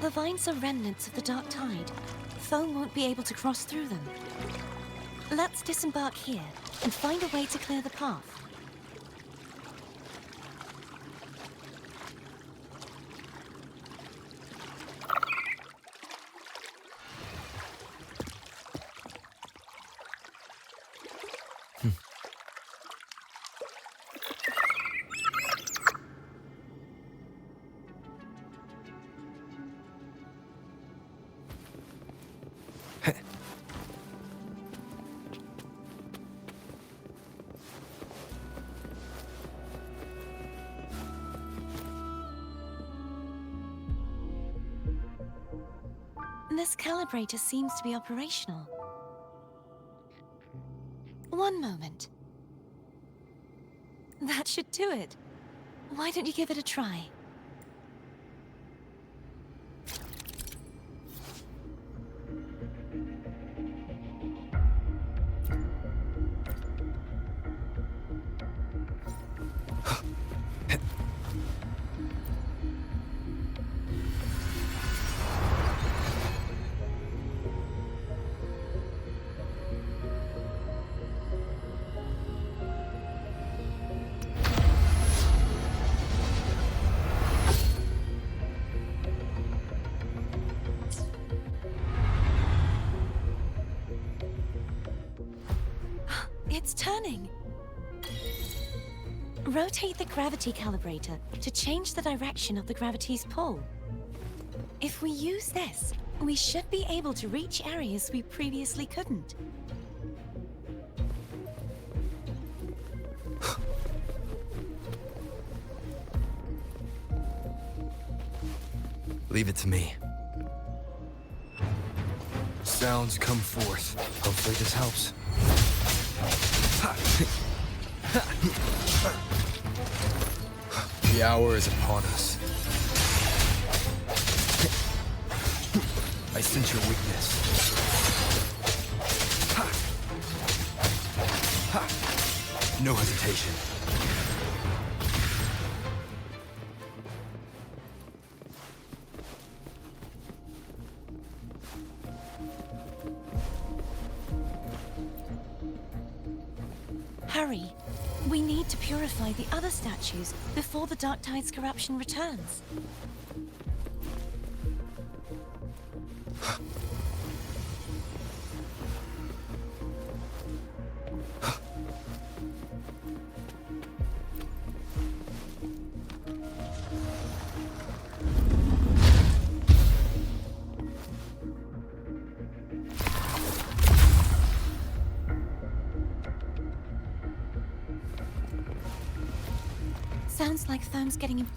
The vines are remnants of the dark tide. Foam won't be able to cross through them. Let's disembark here and find a way to clear the path. This calibrator seems to be operational. One moment. That should do it. Why don't you give it a try? It's turning. Rotate the gravity calibrator to change the direction of the gravity's pull. If we use this, we should be able to reach areas we previously couldn't. Leave it to me. Sounds come forth. Hopefully this helps. The hour is upon us. I sense your weakness. No hesitation. Hurry. We need to purify the other statues before the Dark Tide's corruption returns. Sounds like Foam's getting in.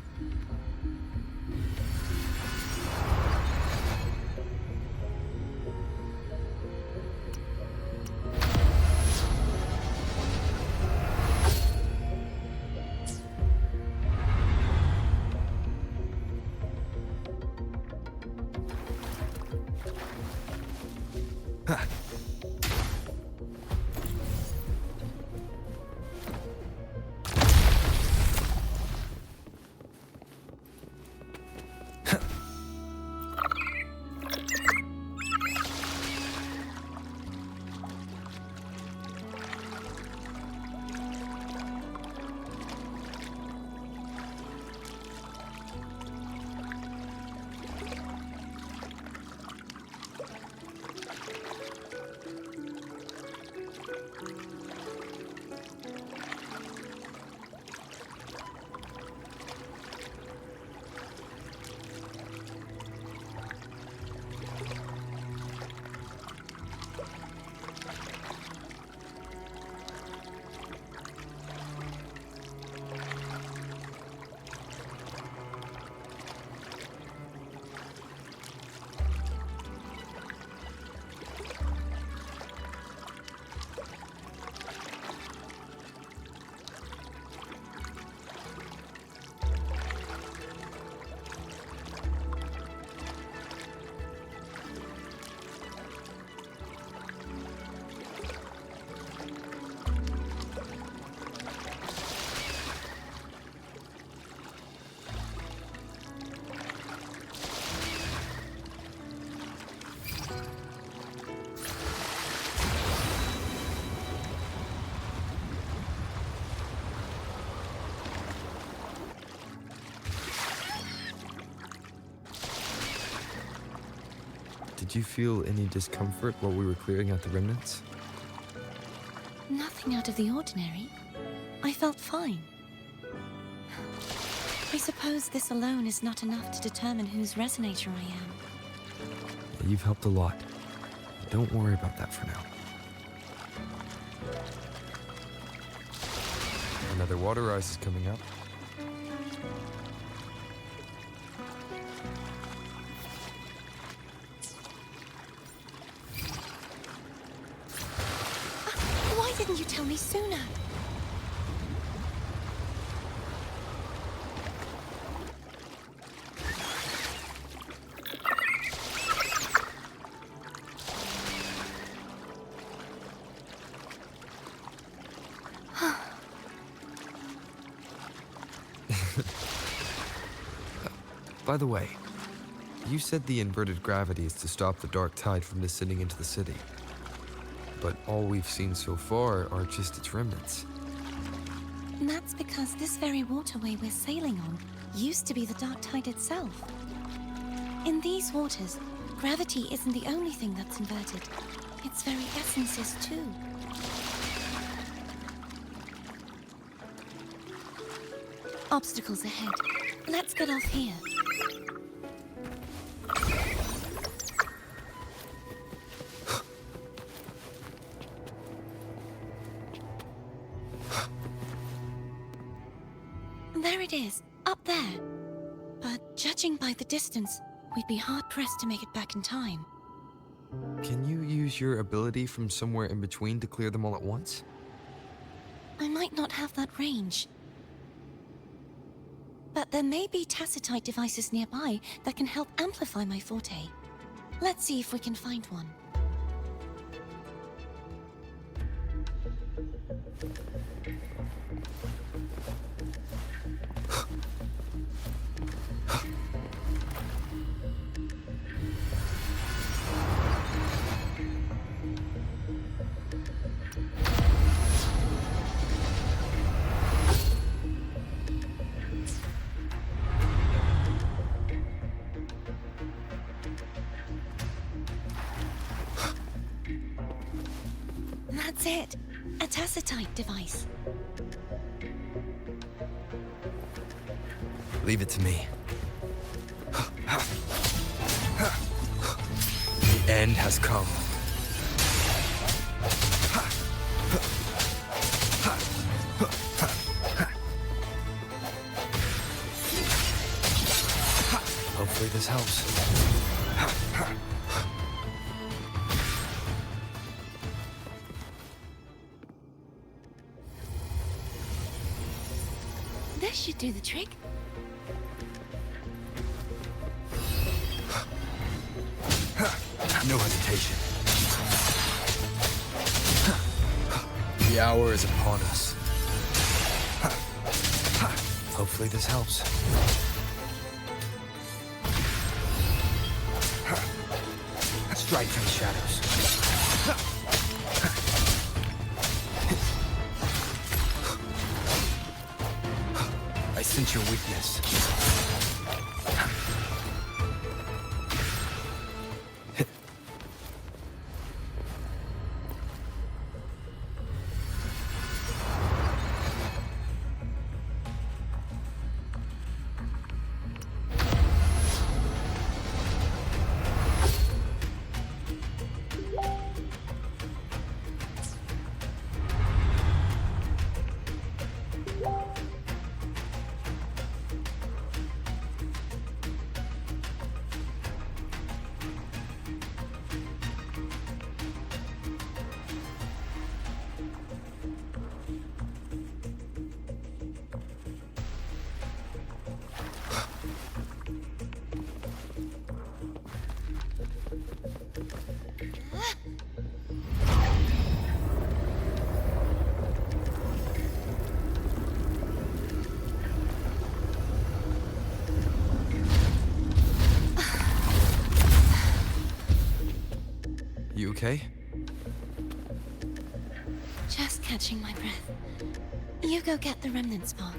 Did you feel any discomfort while we were clearing out the remnants? Nothing out of the ordinary. I felt fine. I suppose this alone is not enough to determine whose resonator I am. You've helped a lot. Don't worry about that for now. Another water rise is coming up. Why didn't you tell me sooner? By the way, you said the inverted gravity is to stop the dark tide from descending into the city. But all we've seen so far are just its remnants. And that's because this very waterway we're sailing on used to be the dark tide itself. In these waters, gravity isn't the only thing that's inverted. Its very essence is too. Obstacles ahead. Let's get off here. There it is, up there. But judging by the distance, we'd be hard-pressed to make it back in time. Can you use your ability from somewhere in between to clear them all at once? I might not have that range. But there may be tacitite devices nearby that can help amplify my forte. Let's see if we can find one. That's it. A tacitite device. Leave it to me. The end has come. Hopefully this helps. This should do the trick. No hesitation. The hour is upon us. Hopefully this helps. Strike from the shadows. I sense your weakness. You okay? Just catching my breath. You go get the remnant spark.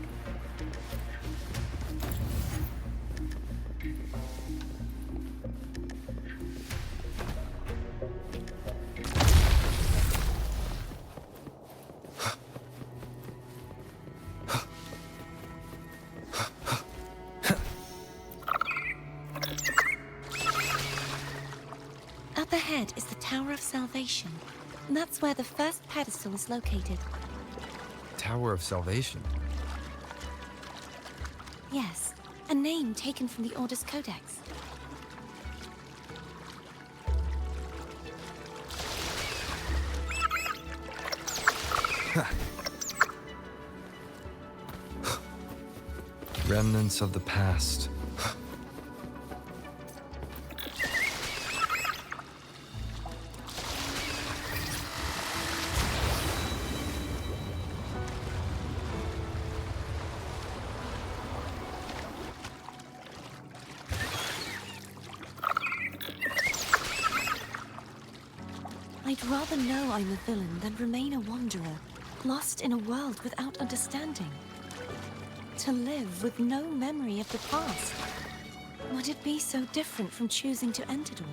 Salvation. That's where the first pedestal is located. Tower of Salvation. Yes, a name taken from the Order's Codex. Remnants of the past. I'd rather know I'm a villain than remain a wanderer, lost in a world without understanding. To live with no memory of the past. Would it be so different from choosing to end it all?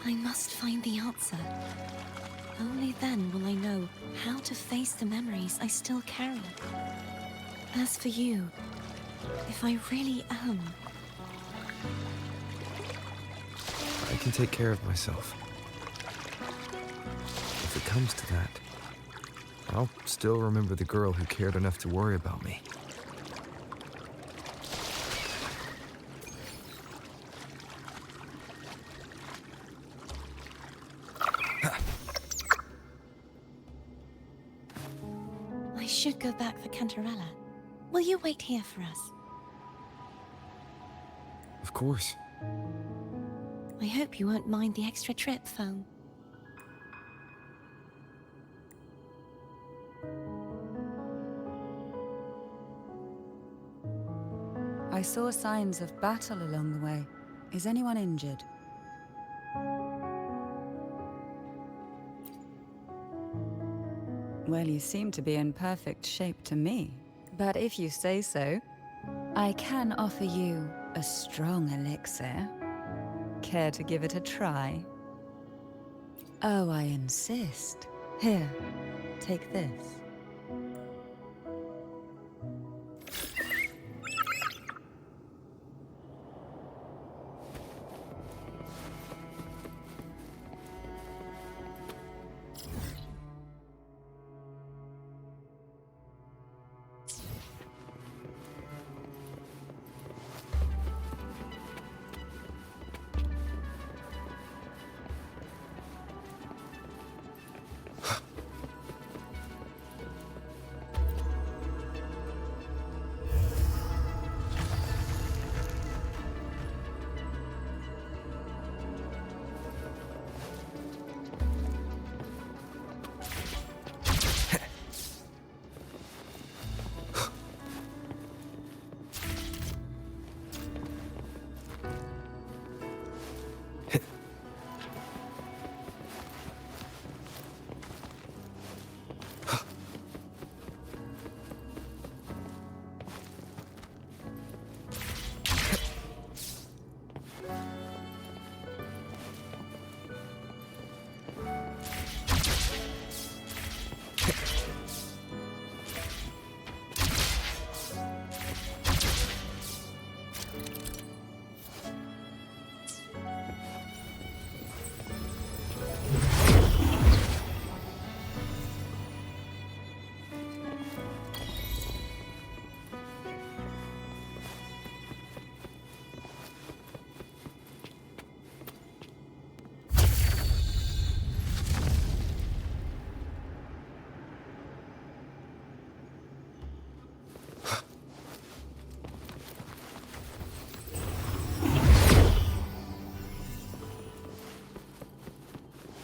I must find the answer. Only then will I know how to face the memories I still carry. As for you, if I really am... I can take care of myself. If it comes to that, I'll still remember the girl who cared enough to worry about me. I should go back for Cantarella. Will you wait here for us? Of course. I hope you won't mind the extra trip, Foam. I saw signs of battle along the way. Is anyone injured? Well, you seem to be in perfect shape to me. But if you say so, I can offer you a strong elixir. Care to give it a try? Oh, I insist. Here, take this.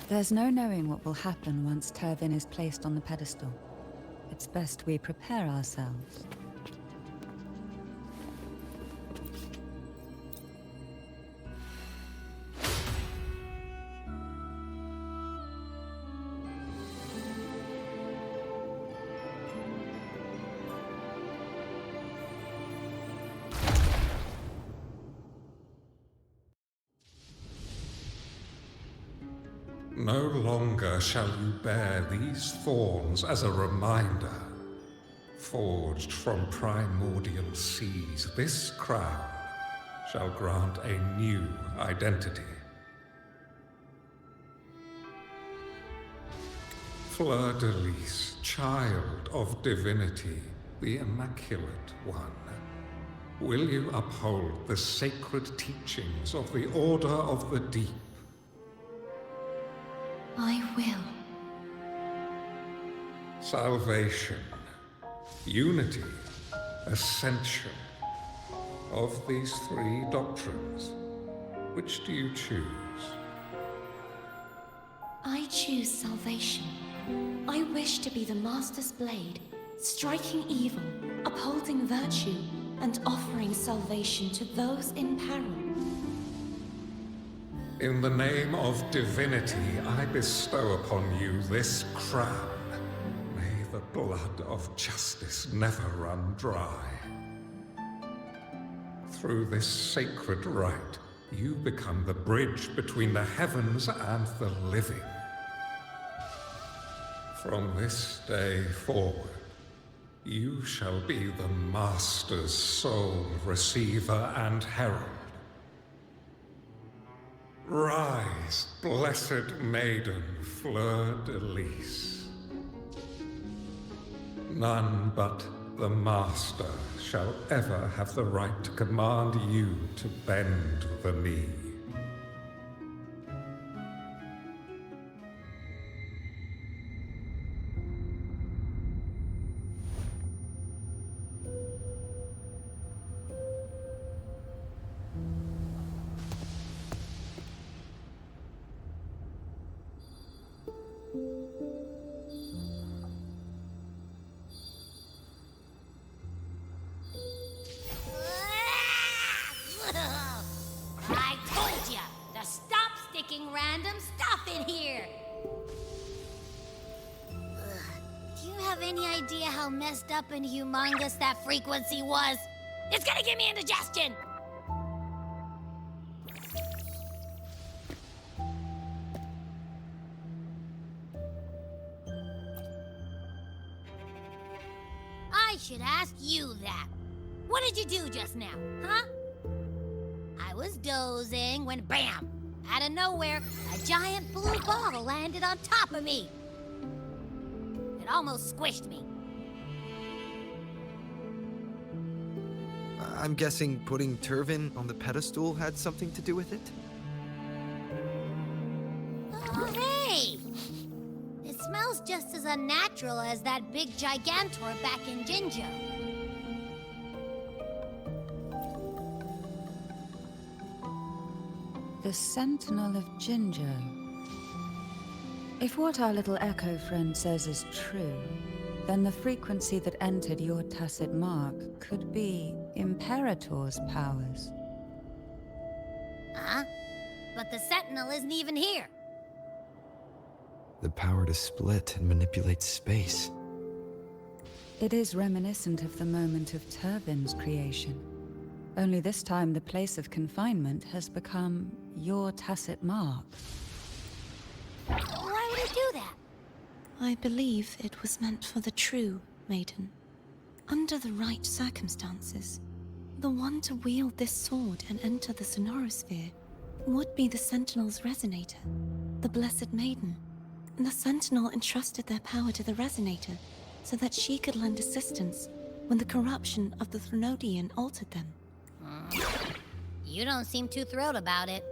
There's no knowing what will happen once Turvin is placed on the pedestal. It's best we prepare ourselves. No longer shall you bear these thorns as a reminder. Forged from primordial seas, this crown shall grant a new identity. Fleur-de-Lis, child of divinity, the Immaculate One, will you uphold the sacred teachings of the Order of the Deep? I will. Salvation, unity, ascension. Of these three doctrines, which do you choose? I choose salvation. I wish to be the Master's blade, striking evil, upholding virtue, and offering salvation to those in peril. In the name of divinity, I bestow upon you this crown. May the blood of justice never run dry. Through this sacred rite, you become the bridge between the heavens and the living. From this day forward, you shall be the Master's sole receiver and herald. Rise, blessed maiden Fleur-de-Lis. None but the Master shall ever have the right to command you to bend the knee. I told ya to stop sticking random stuff in here. Do you have any idea how messed up and humongous that frequency was? It's gonna give me indigestion. I should ask you that. What did you do just now, huh? I was dozing when bam! Out of nowhere, a giant blue ball landed on top of me. It almost squished me. I'm guessing putting Turvin on the pedestal had something to do with it? Oh, hey! It smells just as unnatural as that big gigantor back in Jinjo. The Sentinel of Jinjo. If what our little echo friend says is true, then the frequency that entered your tacit mark could be Imperator's powers. Huh? But the Sentinel isn't even here. The power to split and manipulate space. It is reminiscent of the moment of Turvin's creation. Only this time the place of confinement has become your tacit mark. Why would he do that? I believe it was meant for the true maiden. Under the right circumstances, the one to wield this sword and enter the sonorosphere would be the Sentinel's resonator, the Blessed Maiden. The Sentinel entrusted their power to the resonator so that she could lend assistance when the corruption of the Threnodian altered them. You don't seem too thrilled about it.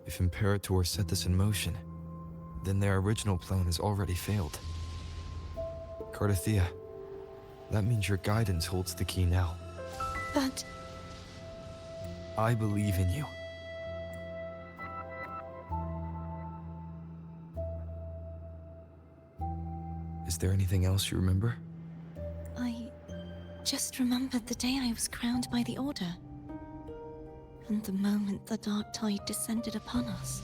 If Imperator set this in motion, then their original plan has already failed. Cardathea, that means your guidance holds the key now. But I believe in you. Is there anything else you remember? I just remembered the day I was crowned by the Order. And the moment the dark tide descended upon us.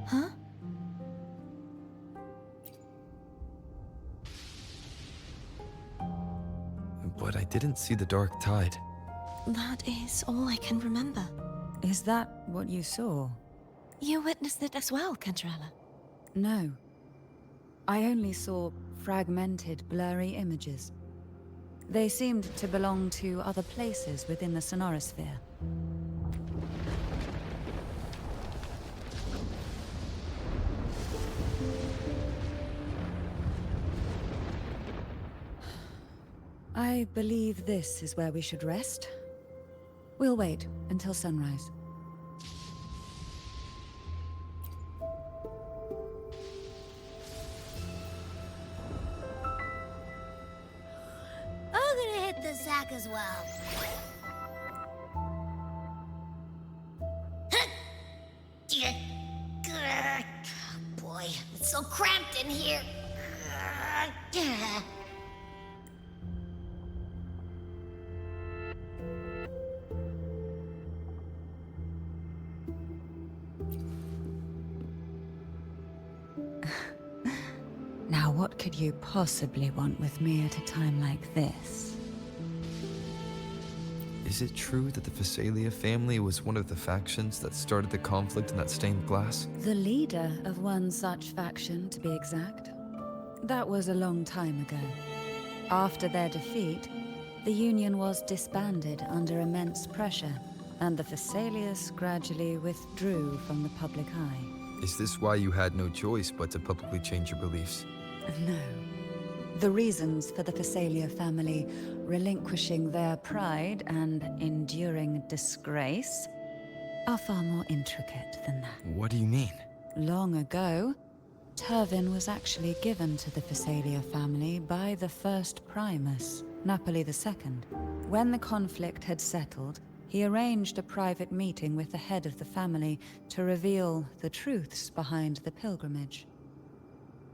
Huh? But I didn't see the dark tide. That is all I can remember. Is that what you saw? You witnessed it as well, Cantarella. No. I only saw fragmented, blurry images. They seemed to belong to other places within the Sonorosphere. I believe this is where we should rest. We'll wait until sunrise. I'm gonna hit the sack as well. Boy, it's so cramped in here. Now, what could you possibly want with me at a time like this? Is it true that the Phasalia family was one of the factions that started the conflict in that stained glass? The leader of one such faction, to be exact. That was a long time ago. After their defeat, the Union was disbanded under immense pressure, and the Phasalias gradually withdrew from the public eye. Is this why you had no choice but to publicly change your beliefs? No. The reasons for the Phasalia family relinquishing their pride and enduring disgrace are far more intricate than that. What do you mean? Long ago, Turvin was actually given to the Phasalia family by the first Primus, Napoli II. When the conflict had settled, he arranged a private meeting with the head of the family to reveal the truths behind the pilgrimage.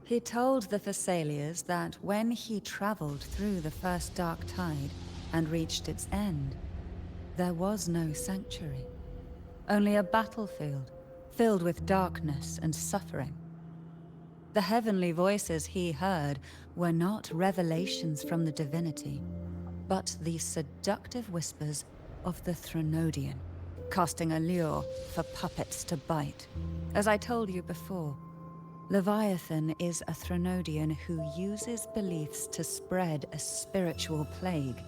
He told the Phasalias that when he traveled through the first dark tide and reached its end, there was no sanctuary, only a battlefield filled with darkness and suffering. The heavenly voices he heard were not revelations from the divinity, but the seductive whispers of the Threnodian, casting a lure for puppets to bite. As I told you before, Leviathan is a Threnodian who uses beliefs to spread a spiritual plague.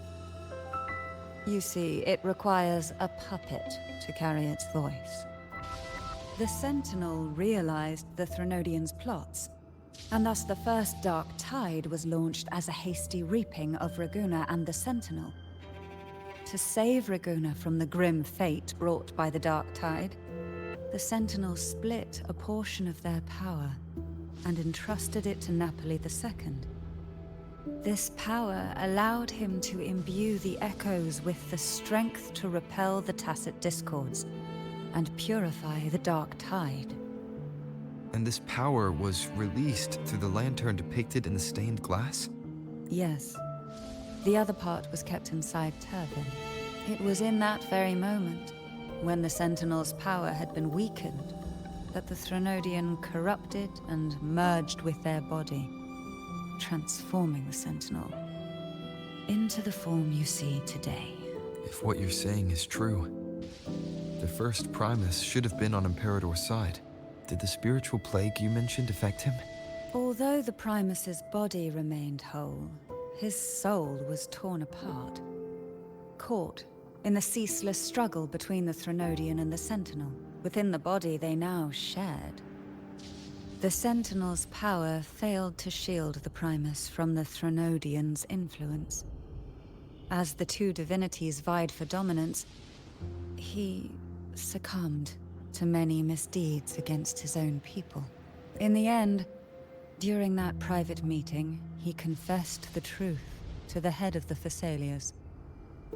You see, it requires a puppet to carry its voice. The Sentinel realized the Threnodian's plots, and thus the first Dark Tide was launched as a hasty reaping of Raguna and the Sentinel. To save Raguna from the grim fate brought by the Dark Tide, the Sentinels split a portion of their power and entrusted it to Napoli II. This power allowed him to imbue the echoes with the strength to repel the Tacit Discords and purify the Dark Tide. And this power was released through the lantern depicted in the stained glass? Yes. The other part was kept inside Turvin. It was in that very moment, when the Sentinel's power had been weakened, that the Threnodian corrupted and merged with their body, transforming the Sentinel into the form you see today. If what you're saying is true, the first Primus should have been on Imperador's side. Did the spiritual plague you mentioned affect him? Although the Primus's body remained whole, his soul was torn apart, caught in the ceaseless struggle between the Threnodian and the Sentinel. Within the body they now shared. The Sentinel's power failed to shield the Primus from the Threnodian's influence. As the two divinities vied for dominance, he succumbed to many misdeeds against his own people. In the end, during that private meeting, he confessed the truth to the head of the Phasalias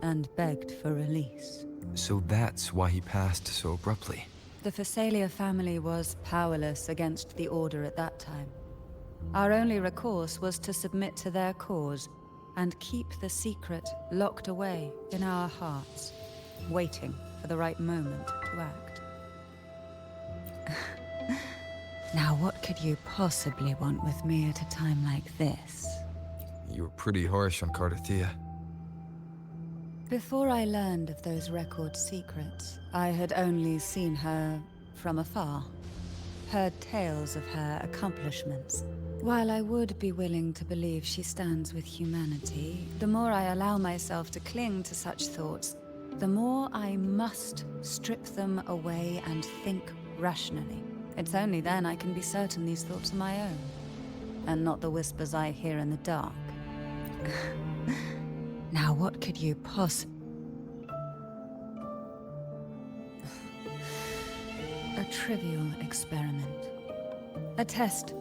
and begged for release. So that's why he passed so abruptly. The Phasalia family was powerless against the Order at that time. Our only recourse was to submit to their cause and keep the secret locked away in our hearts, waiting for the right moment to act. Now, what could you possibly want with me at a time like this? You were pretty harsh on Cardathia. Before I learned of those record secrets, I had only seen her from afar, heard tales of her accomplishments, While I would be willing to believe she stands with humanity, the more I allow myself to cling to such thoughts, the more I must strip them away and think rationally. It's only then I can be certain these thoughts are my own, and not the whispers I hear in the dark. Now what could you possibly... A trivial experiment. A test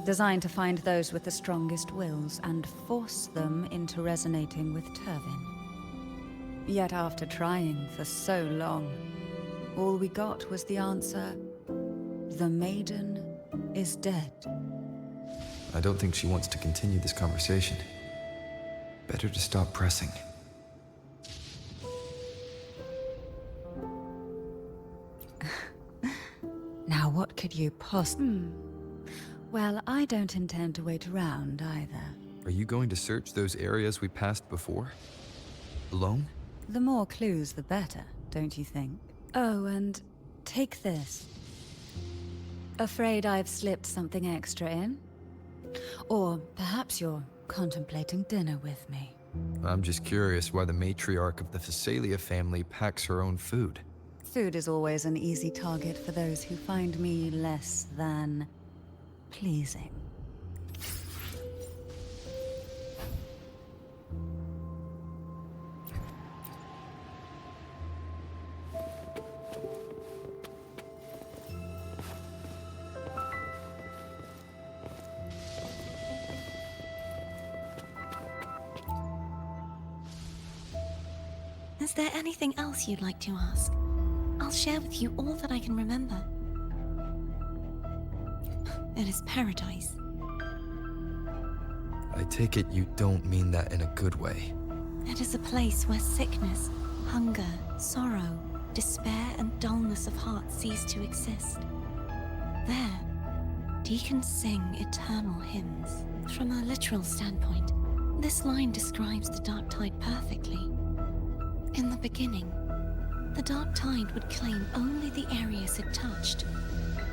designed to find those with the strongest wills and force them into resonating with Turvin. Yet after trying for so long, all we got was the answer, the maiden is dead. I don't think she wants to continue this conversation. Better to stop pressing. Now what could you Well, I don't intend to wait around either. Are you going to search those areas we passed before? Alone? The more clues, the better, don't you think? Oh, and take this. Afraid I've slipped something extra in? Or perhaps you're contemplating dinner with me. I'm just curious why the matriarch of the Phasalia family packs her own food. Food is always an easy target for those who find me less than pleasing. Is there anything else you'd like to ask? I'll share with you all that I can remember. It is paradise. I take it you don't mean that in a good way. It is a place where sickness, hunger, sorrow, despair, and dullness of heart cease to exist. There, deacons sing eternal hymns. From a literal standpoint, this line describes the dark tide perfectly. In the beginning, the dark tide would claim only the areas it touched,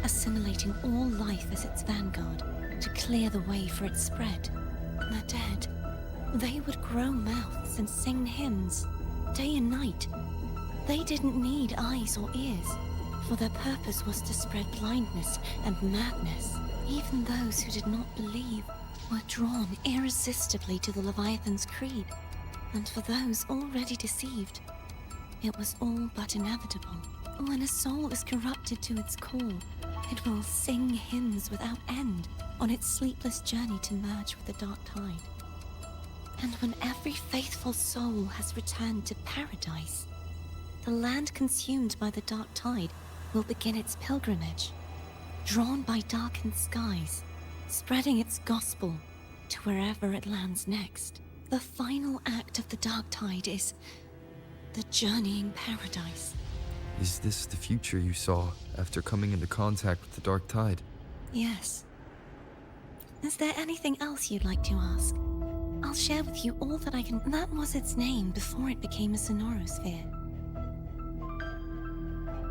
assimilating all life as its vanguard to clear the way for its spread. The dead, they would grow mouths and sing hymns, day and night. They didn't need eyes or ears, for their purpose was to spread blindness and madness. Even those who did not believe were drawn irresistibly to the Leviathan's creed. And for those already deceived, it was all but inevitable. When a soul is corrupted to its core, it will sing hymns without end on its sleepless journey to merge with the dark tide. And when every faithful soul has returned to paradise, the land consumed by the dark tide will begin its pilgrimage, drawn by darkened skies, spreading its gospel to wherever it lands next. The final act of the dark tide is the journeying paradise. Is this the future you saw after coming into contact with the dark tide? Yes. Is there anything else you'd like to ask? I'll share with you all that I can. That was its name before it became a sonorosphere.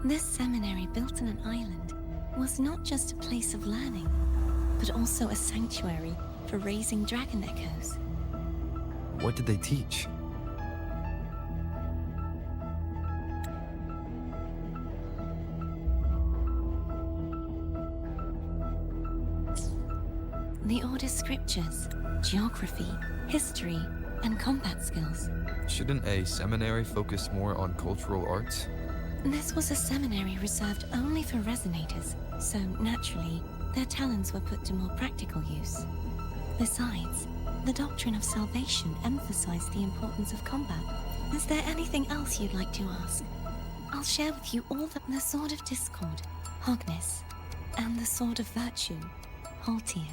This seminary, built on an island, was not just a place of learning, but also a sanctuary for raising dragon echoes. What did they teach? The Order's scriptures, geography, history, and combat skills. Shouldn't a seminary focus more on cultural arts? This was a seminary reserved only for resonators, so naturally, their talents were put to more practical use. Besides, the doctrine of salvation emphasized the importance of combat. Is there anything else you'd like to ask? I'll share with you all the Sword of Discord, Hogness, and the Sword of Virtue, Haltier.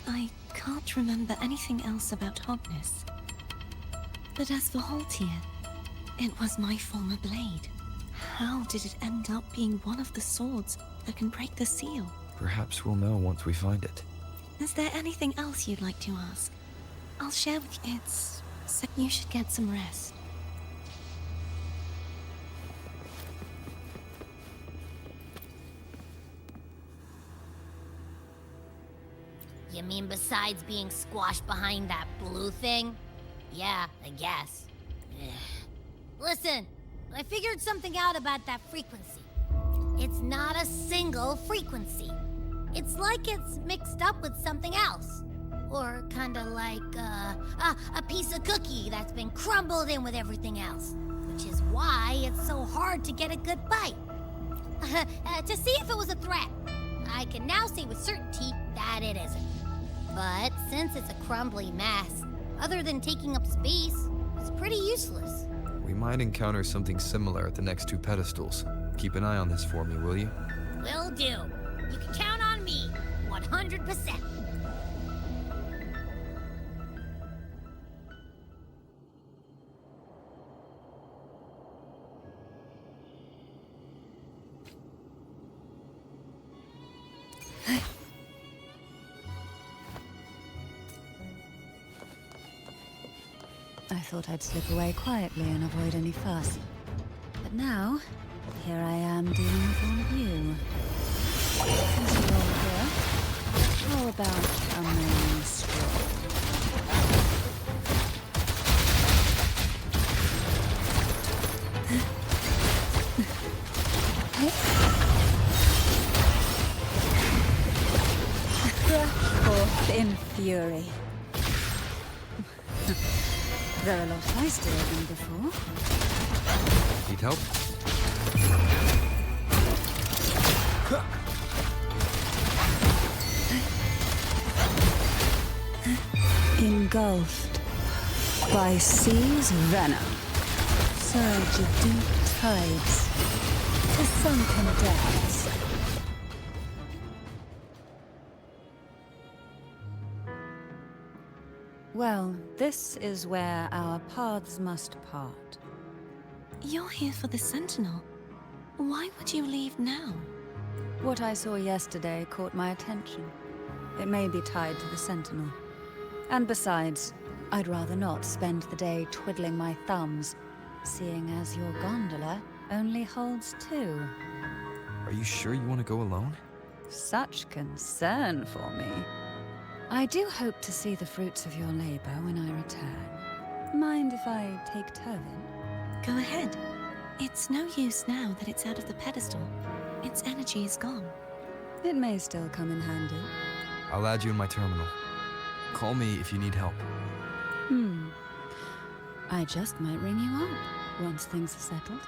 I can't remember anything else about Hogness. But as for Haltier, it was my former blade. How did it end up being one of the swords that can break the seal? Perhaps we'll know once we find it. Is there anything else you'd like to ask? I'll share with you. You should get some rest. You mean besides being squashed behind that blue thing? Yeah, I guess. Listen, I figured something out about that frequency. It's not a single frequency. It's like it's mixed up with something else. Or kinda like a piece of cookie that's been crumbled in with everything else. Which is why it's so hard to get a good bite. To see if it was a threat. I can now say with certainty that it isn't. But since it's a crumbly mess, other than taking up space, it's pretty useless. We might encounter something similar at the next two pedestals. Keep an eye on this for me, will you? Will do. You can count on me, 100%. I thought I'd slip away quietly and avoid any fuss. But now, here I am dealing with all of you. Since you're all here, how about a main stroll? Forth in fury. They're a lot feistier than before. Need help? Engulfed by sea's venom, surge of deep tides to sunken depths. Well, this is where our paths must part. You're here for the Sentinel. Why would you leave now? What I saw yesterday caught my attention. It may be tied to the Sentinel. And besides, I'd rather not spend the day twiddling my thumbs, seeing as your gondola only holds two. Are you sure you want to go alone? Such concern for me. I do hope to see the fruits of your labor when I return. Mind if I take Turvin? Go ahead. It's no use now that it's out of the pedestal. Its energy is gone. It may still come in handy. I'll add you in my terminal. Call me if you need help. I just might ring you up once things are settled.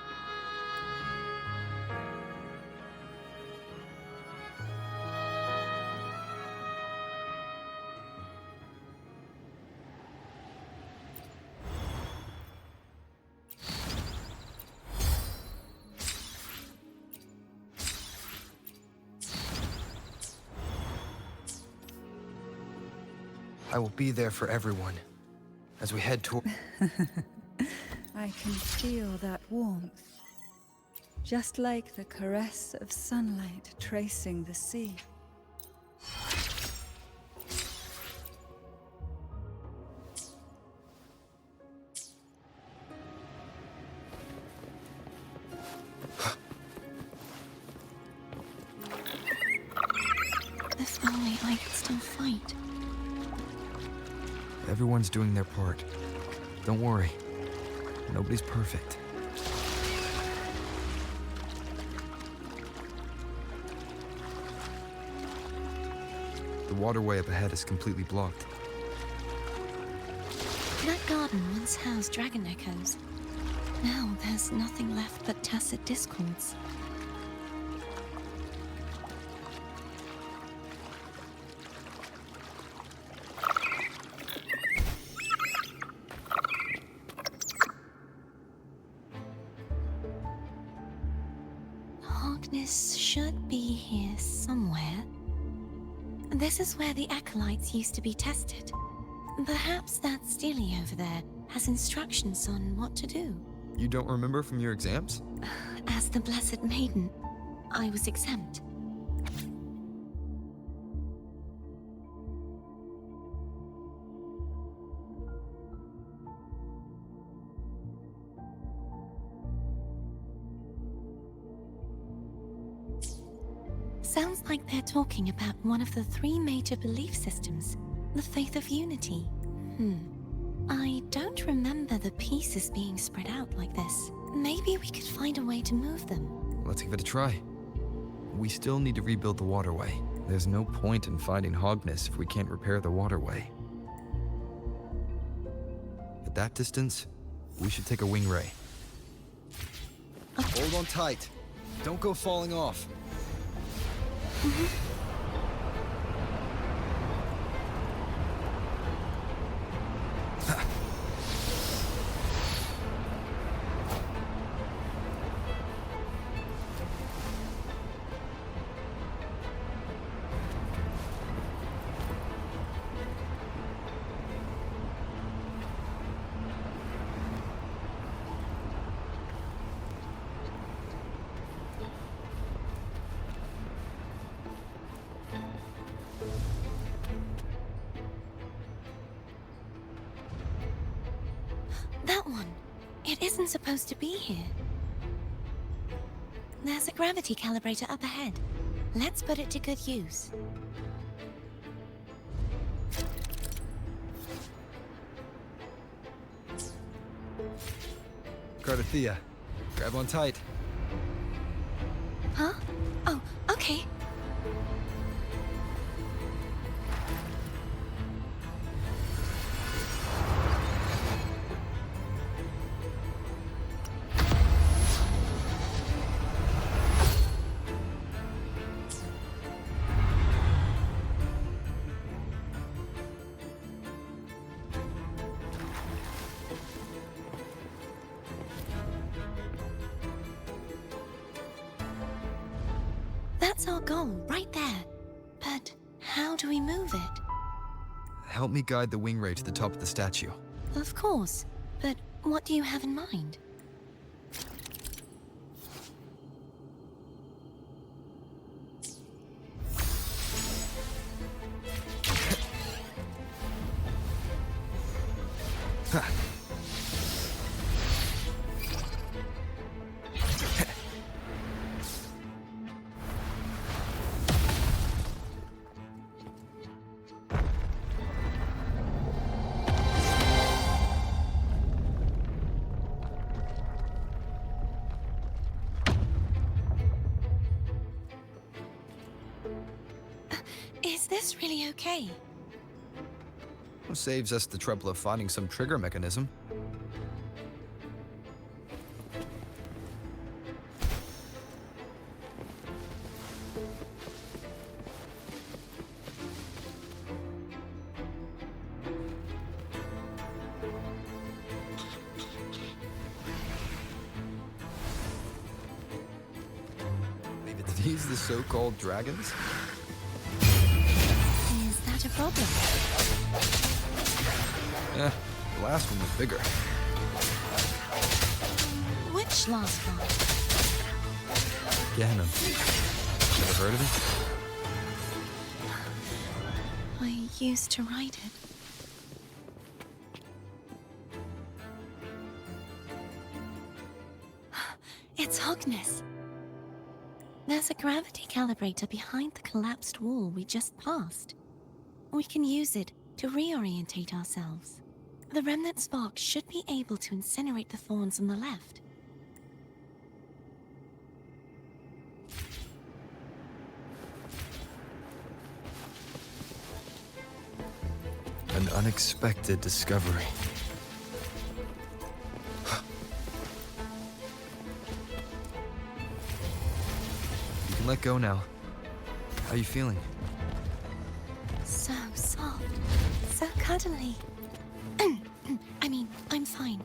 I will be there for everyone as we head toward... I can feel that warmth. Just like the caress of sunlight tracing the sea. If only I could still fight. Everyone's doing their part. Don't worry. Nobody's perfect. The waterway up ahead is completely blocked. That garden once housed dragon echoes. Now there's nothing left but tacit discords. Harkness should be here somewhere. This is where the acolytes used to be tested. Perhaps that Steely over there has instructions on what to do. You don't remember from your exams? As the Blessed Maiden, I was exempt. Sounds like they're talking about one of the three major belief systems, the faith of unity. I don't remember the pieces being spread out like this. Maybe we could find a way to move them. Let's give it a try. We still need to rebuild the waterway. There's no point in finding Hogness if we can't repair the waterway. At that distance, we should take a wing ray. Hold on tight. Don't go falling off. That one. It isn't supposed to be here. There's a gravity calibrator up ahead. Let's put it to good use. Cardathea, grab on tight. Huh? Oh, okay. That's our goal, right there. But how do we move it? Help me guide the wing ray to the top of the statue. Of course, but what do you have in mind? Is this really okay? Saves us the trouble of finding some trigger mechanism. Are these the so-called dragons? Is that a problem? Yeah, the last one was bigger. Which last one? Ganon. Never heard of it? I used to ride it. It's Hogness. There's a gravity calibrator behind the collapsed wall we just passed. We can use it to reorientate ourselves. The remnant spark should be able to incinerate the thorns on the left. An unexpected discovery. You can let go now. How are you feeling? So soft. So cuddly. I mean, I'm fine.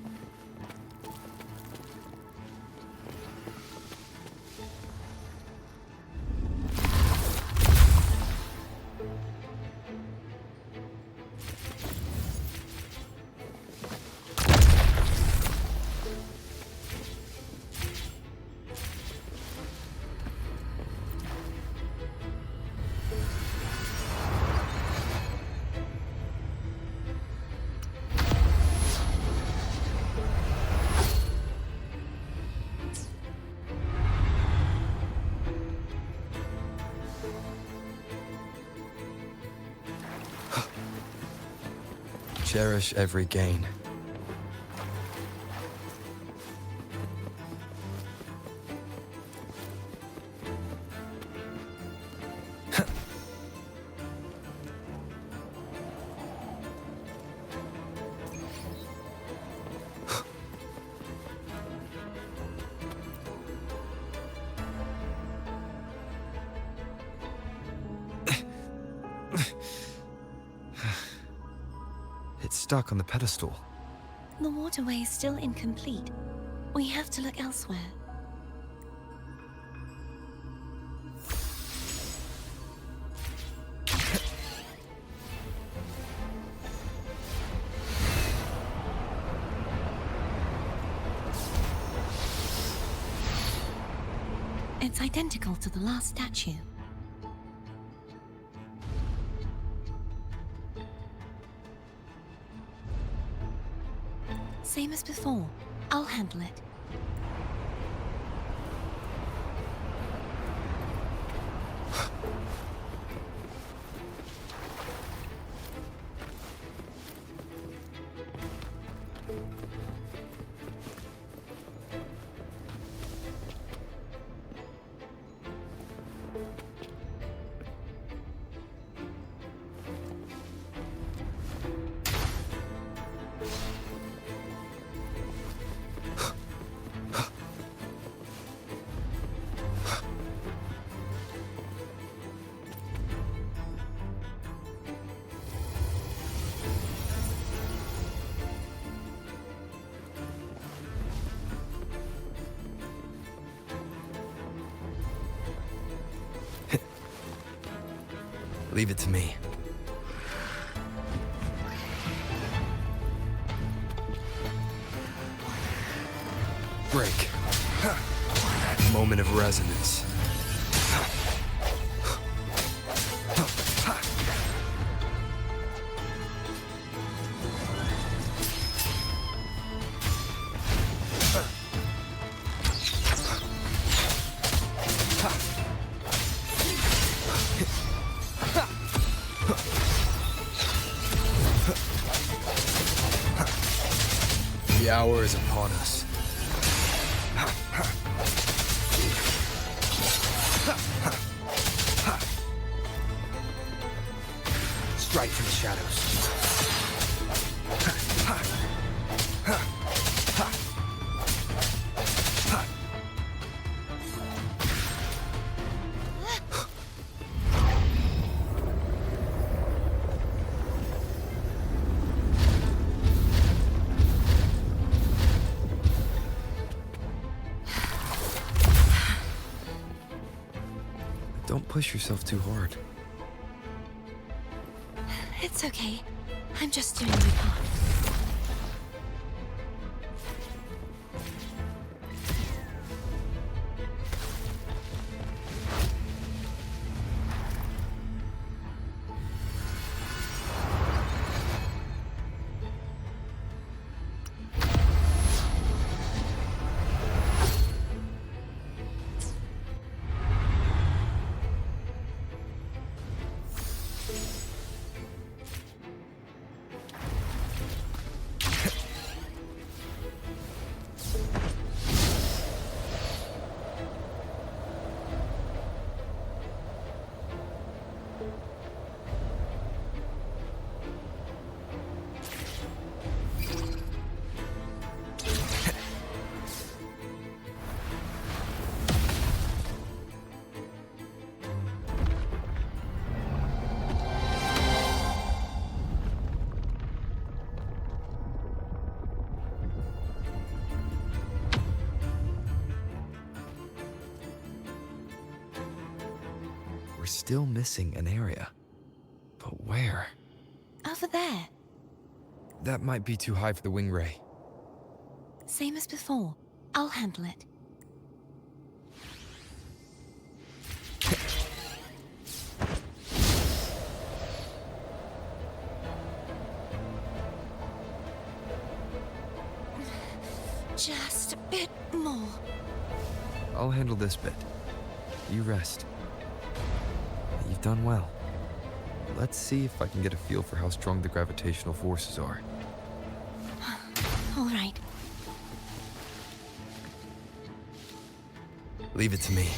Cherish every gain. It's stuck on the pedestal. The waterway is still incomplete. We have to look elsewhere. It's identical to the last statue. Same as before. I'll handle it. Leave it to me. Break. Moment of resonance. The hour is upon us. Strike from the shadows. Don't push yourself too hard. It's okay. I'm just doing my part. We're still missing an area. But where? Over there. That might be too high for the wing ray. Same as before. I'll handle it. Just a bit more. I'll handle this bit. You rest. You've done well. Let's see if I can get a feel for how strong the gravitational forces are. All right. Leave it to me.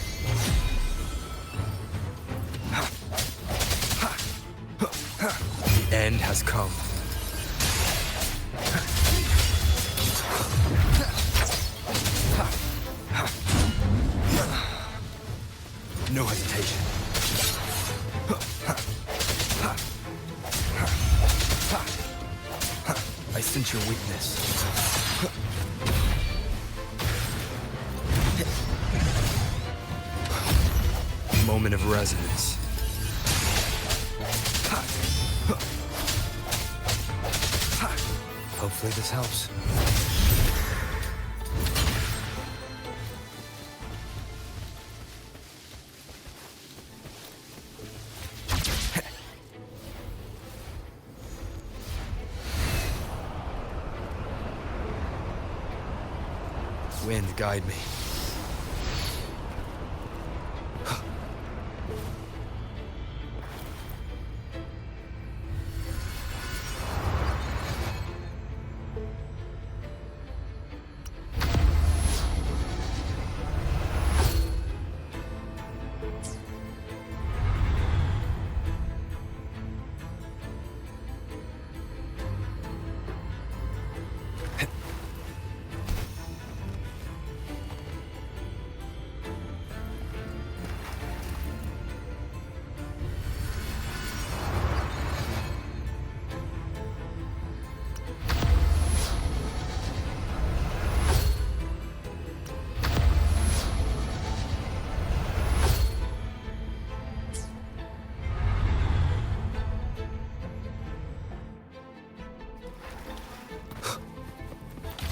The end has come. No hesitation. I sense your weakness. Moment of resonance. Hopefully this helps. Wind, guide me.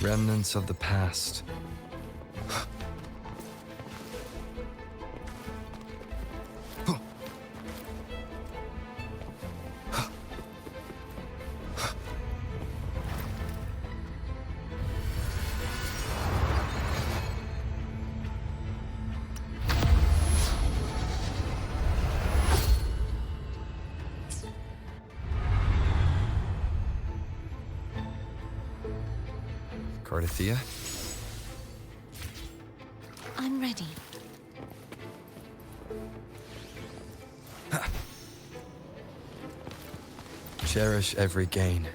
Remnants of the past. Cardathia? I'm ready. Cherish every gain.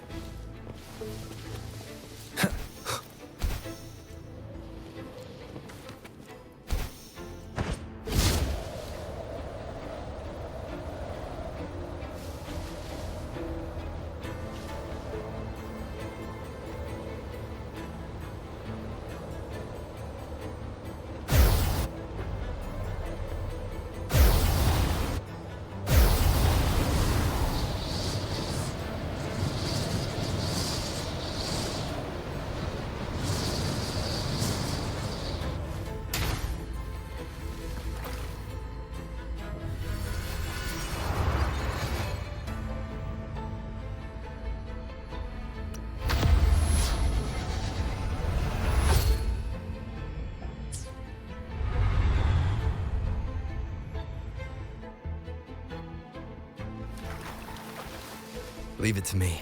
Leave it to me.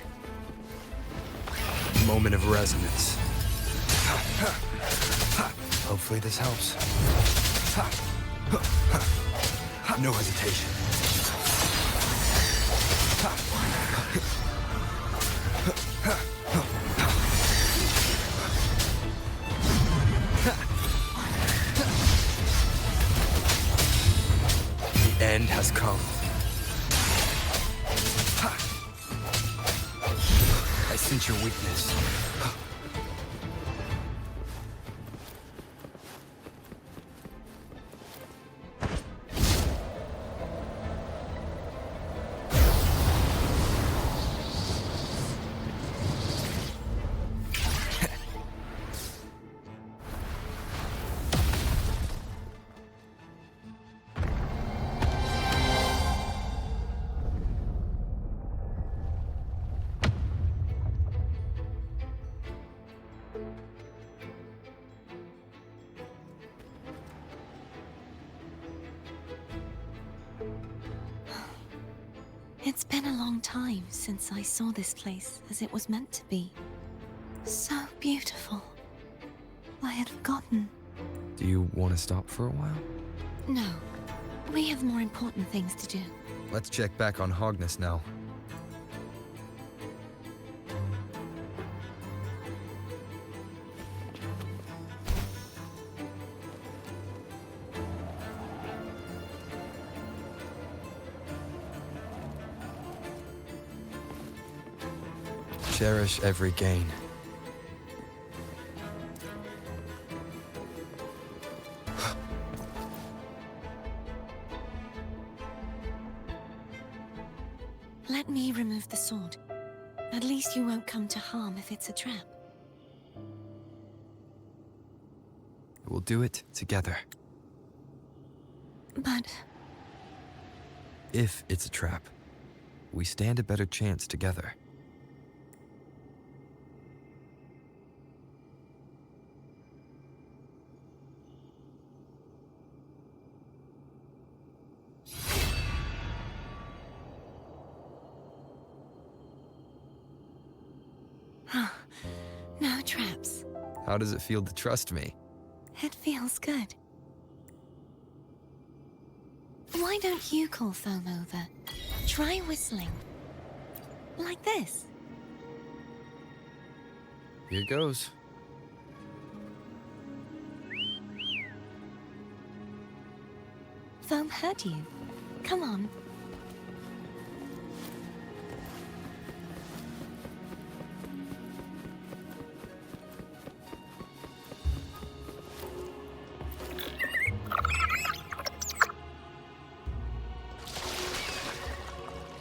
Moment of resonance. Hopefully this helps. No hesitation. The end has come. I sense your weakness. It's been a long time since I saw this place as it was meant to be. So beautiful. I had forgotten. Do you want to stop for a while? No, we have more important things to do. Let's check back on Hogness now. Cherish every gain. Let me remove the sword. At least you won't come to harm if it's a trap. We'll do it together. But If it's a trap, we stand a better chance together. no traps. How does it feel to trust me? It feels good. Why don't you call Foam over? Try whistling. Like this. Here goes. Foam heard you. Come on.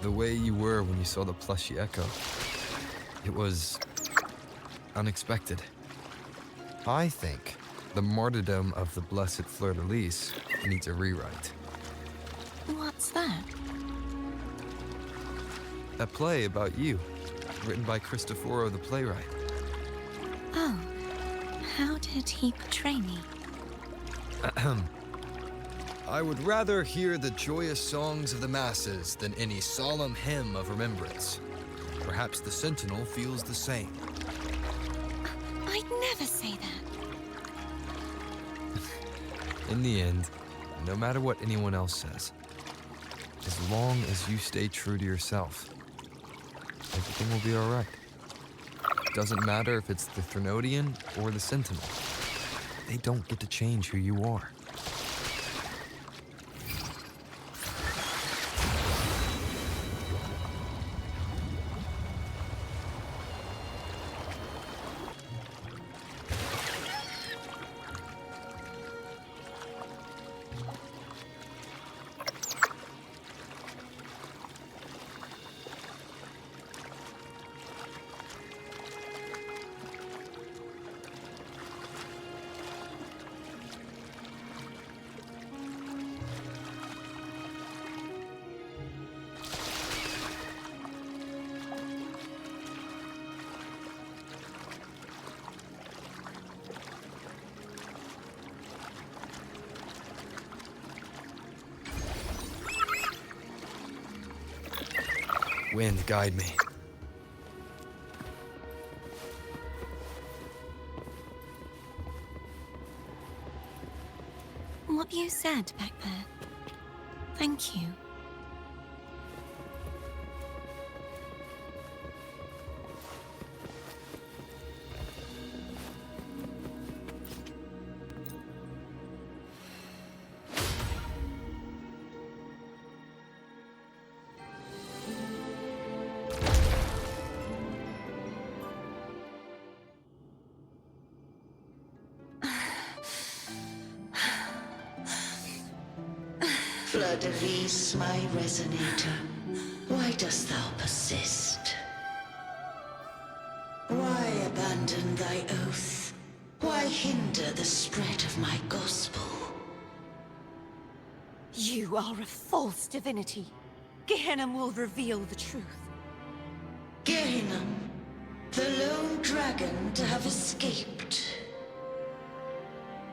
The way you were when you saw the plushy echo. It was unexpected. I think the martyrdom of the blessed fleur-de-lis needs a rewrite. What's that? A play about you, written by Cristoforo the playwright. Oh, how did he portray me? I would rather hear the joyous songs of the masses than any solemn hymn of remembrance. Perhaps the Sentinel feels the same. I'd never say that. In the end, no matter what anyone else says, as long as you stay true to yourself, everything will be all right. Doesn't matter if it's the Threnodian or the Sentinel. They don't get to change who you are. Wind, guide me. What you said back there. Thank you. Fleur-de-lis, my resonator, why dost thou persist? Why abandon thy oath? Why hinder the spread of my gospel? You are a false divinity. Gehenna will reveal the truth. Gehenna, the lone dragon to have escaped.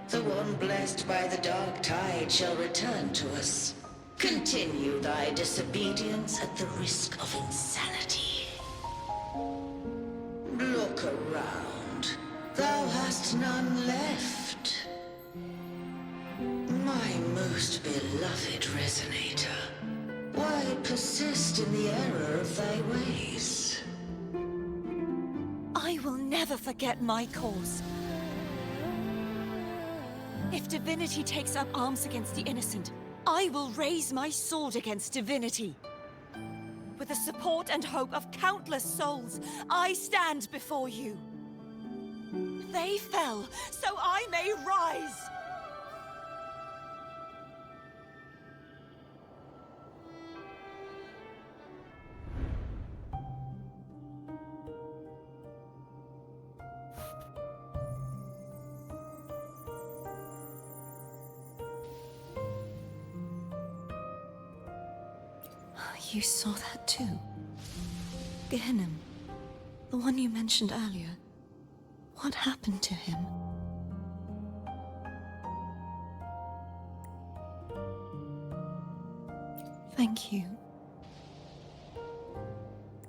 The one blessed by the dark tide shall return to us. Continue thy disobedience at the risk of insanity. Look around. Thou hast none left. My most beloved Resonator, why persist in the error of thy ways? I will never forget my cause. If divinity takes up arms against the innocent, I will raise my sword against divinity. With the support and hope of countless souls, I stand before you. They fell, so I may rise! You saw that too? Gehenna, the one you mentioned earlier. What happened to him? Thank you.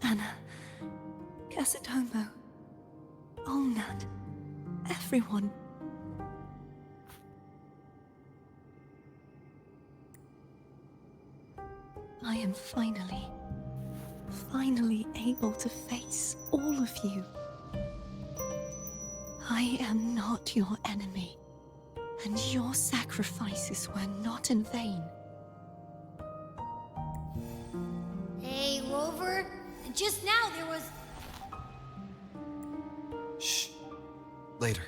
Anna, Casatomo, Olnat, everyone. I am finally able to face all of you. I am not your enemy, and your sacrifices were not in vain. Hey, Rover, just now there was... Shh. Later.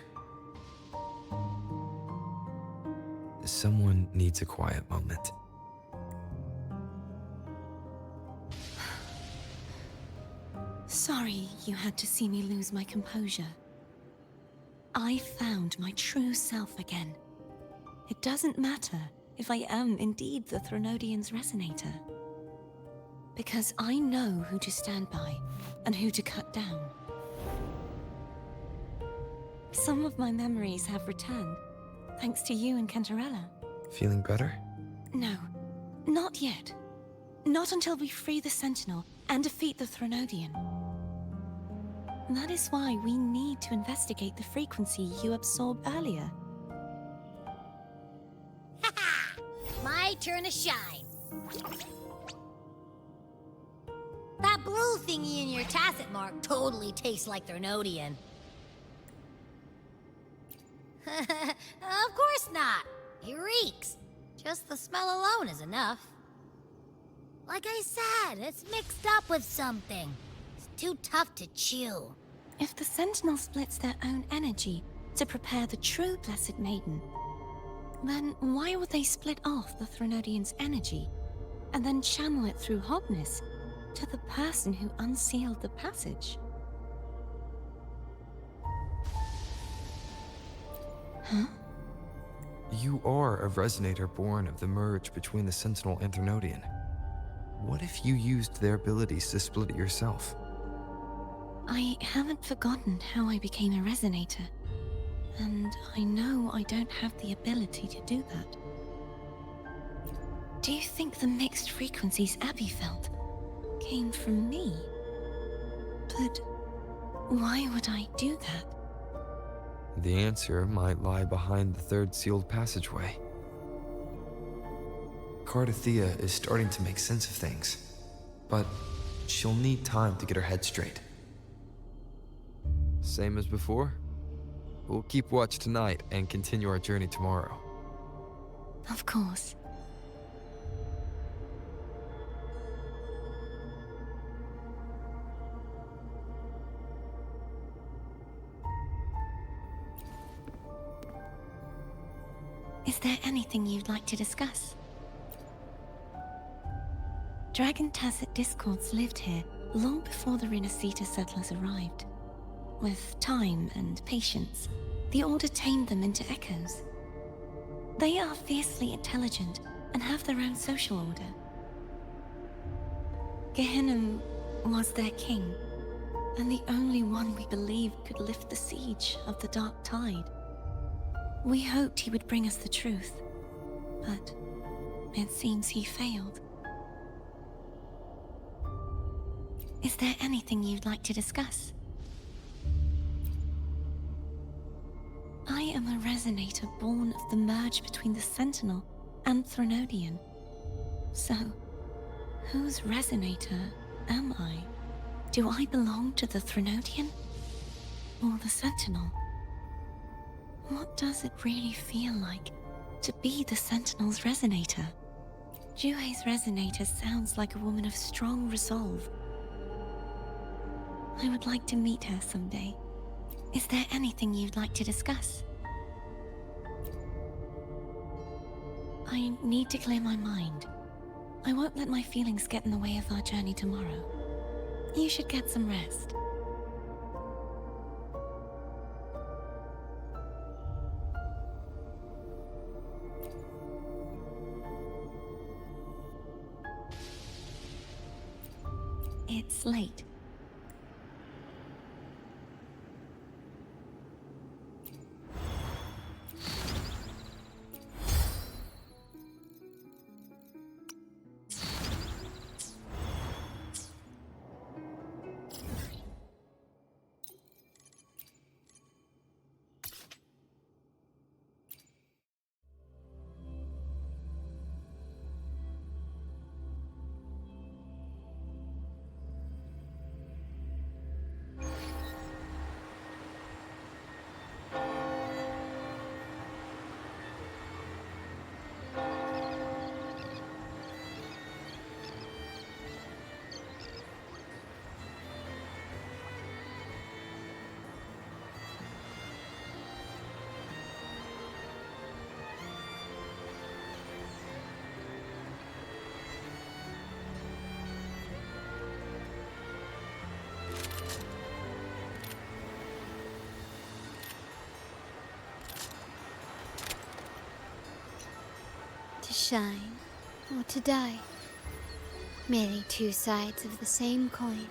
Someone needs a quiet moment. Sorry you had to see me lose my composure. I found my true self again. It doesn't matter if I am indeed the Threnodian's Resonator. Because I know who to stand by and who to cut down. Some of my memories have returned, thanks to you and Cantarella. Feeling better? No, not yet. Not until we free the Sentinel and defeat the Threnodian. That is why we need to investigate the frequency you absorbed earlier. Haha! My turn to shine. That blue thingy in your tacit mark totally tastes like Threnodian. Of course not. It reeks. Just the smell alone is enough. Like I said, it's mixed up with something. It's too tough to chew. If the Sentinel splits their own energy to prepare the true Blessed Maiden, then why would they split off the Threnodian's energy and then channel it through Hobness to the person who unsealed the passage? Huh? You are a Resonator born of the merge between the Sentinel and Threnodian. What if you used their abilities to split it yourself? I haven't forgotten how I became a Resonator, and I know I don't have the ability to do that. Do you think the mixed frequencies Abby felt came from me? But why would I do that? The answer might lie behind the third sealed passageway. Cardathea is starting to make sense of things, but she'll need time to get her head straight. Same as before? We'll keep watch tonight and continue our journey tomorrow. Of course. Is there anything you'd like to discuss? Dragon Tacet discords lived here long before the Renacita settlers arrived. With time and patience, the Order tamed them into echoes. They are fiercely intelligent and have their own social order. Gehenna was their king, and the only one we believed could lift the siege of the Dark Tide. We hoped he would bring us the truth, but It seems he failed. Is there anything you'd like to discuss? I am a resonator born of the merge between the Sentinel and Threnodian. So, whose resonator am I? Do I belong to the Threnodian? Or the Sentinel? What does it really feel like to be the Sentinel's resonator? Jue's resonator sounds like a woman of strong resolve. I would like to meet her someday. Is there anything you'd like to discuss? I need to clear my mind. I won't let my feelings get in the way of our journey tomorrow. You should get some rest. It's late. To shine or to die. Merely two sides of the same coin.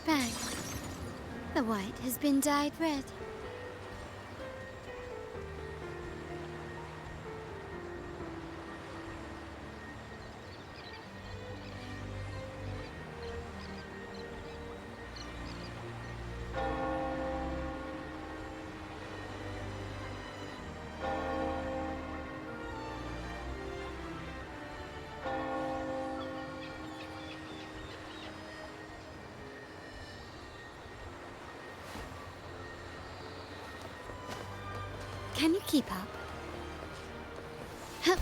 Bang. The white has been dyed red. Can you keep up? Hup.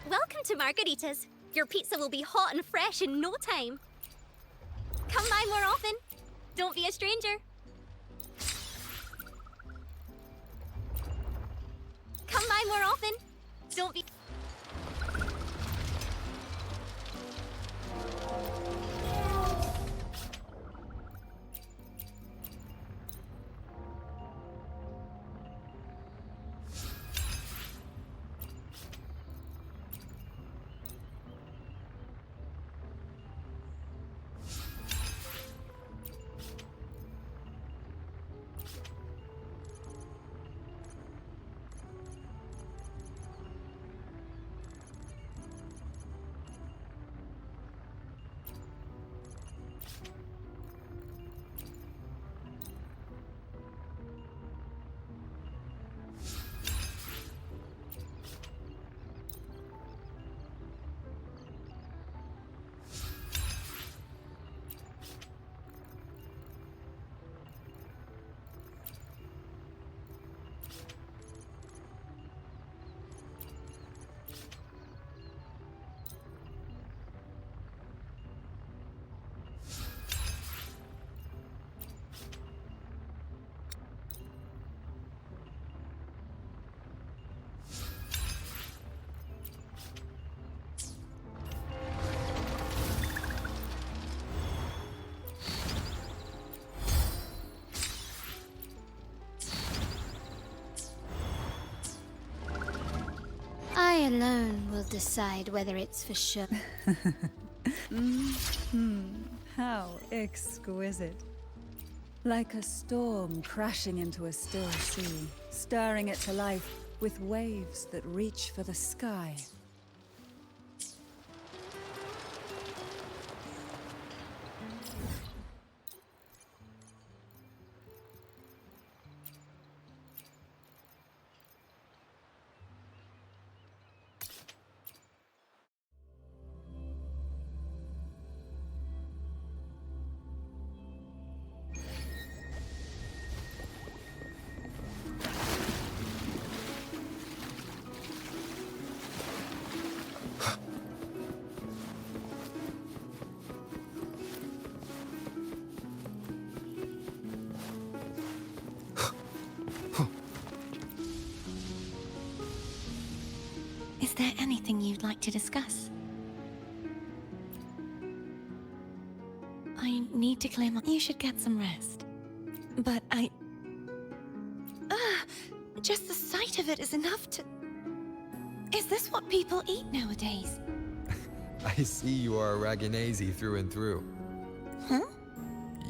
Welcome to Margaritas. Your pizza will be hot and fresh in no time. Come by more often. Don't be a stranger. Come by more often. Don't be... alone will decide whether it's for sure. How exquisite. Like a storm crashing into a still sea, stirring it to life with waves that reach for the sky. Is there anything you'd like to discuss? I need to clear my... You should get some rest. But just the sight of it is enough to... Is this what people eat nowadays? I see you are a Raganazi through and through. Huh?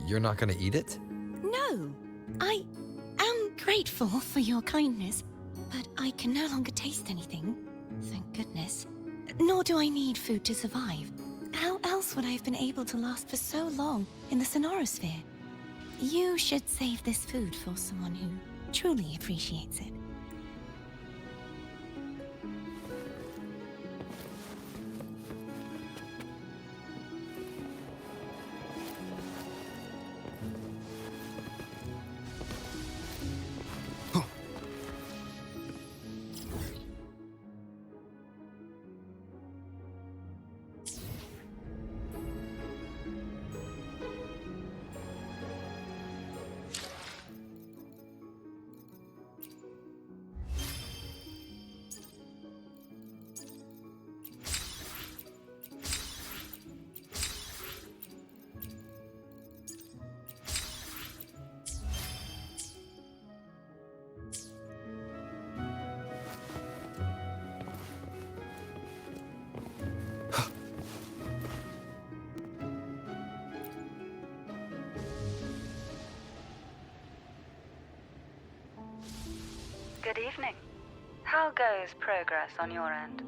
You're not gonna eat it? No. I am grateful for your kindness, but I can no longer taste anything. Thank goodness. Nor do I need food to survive. How else would I have been able to last for so long in the Sonorosphere? You should save this food for someone who truly appreciates it. Good evening. How goes progress on your end?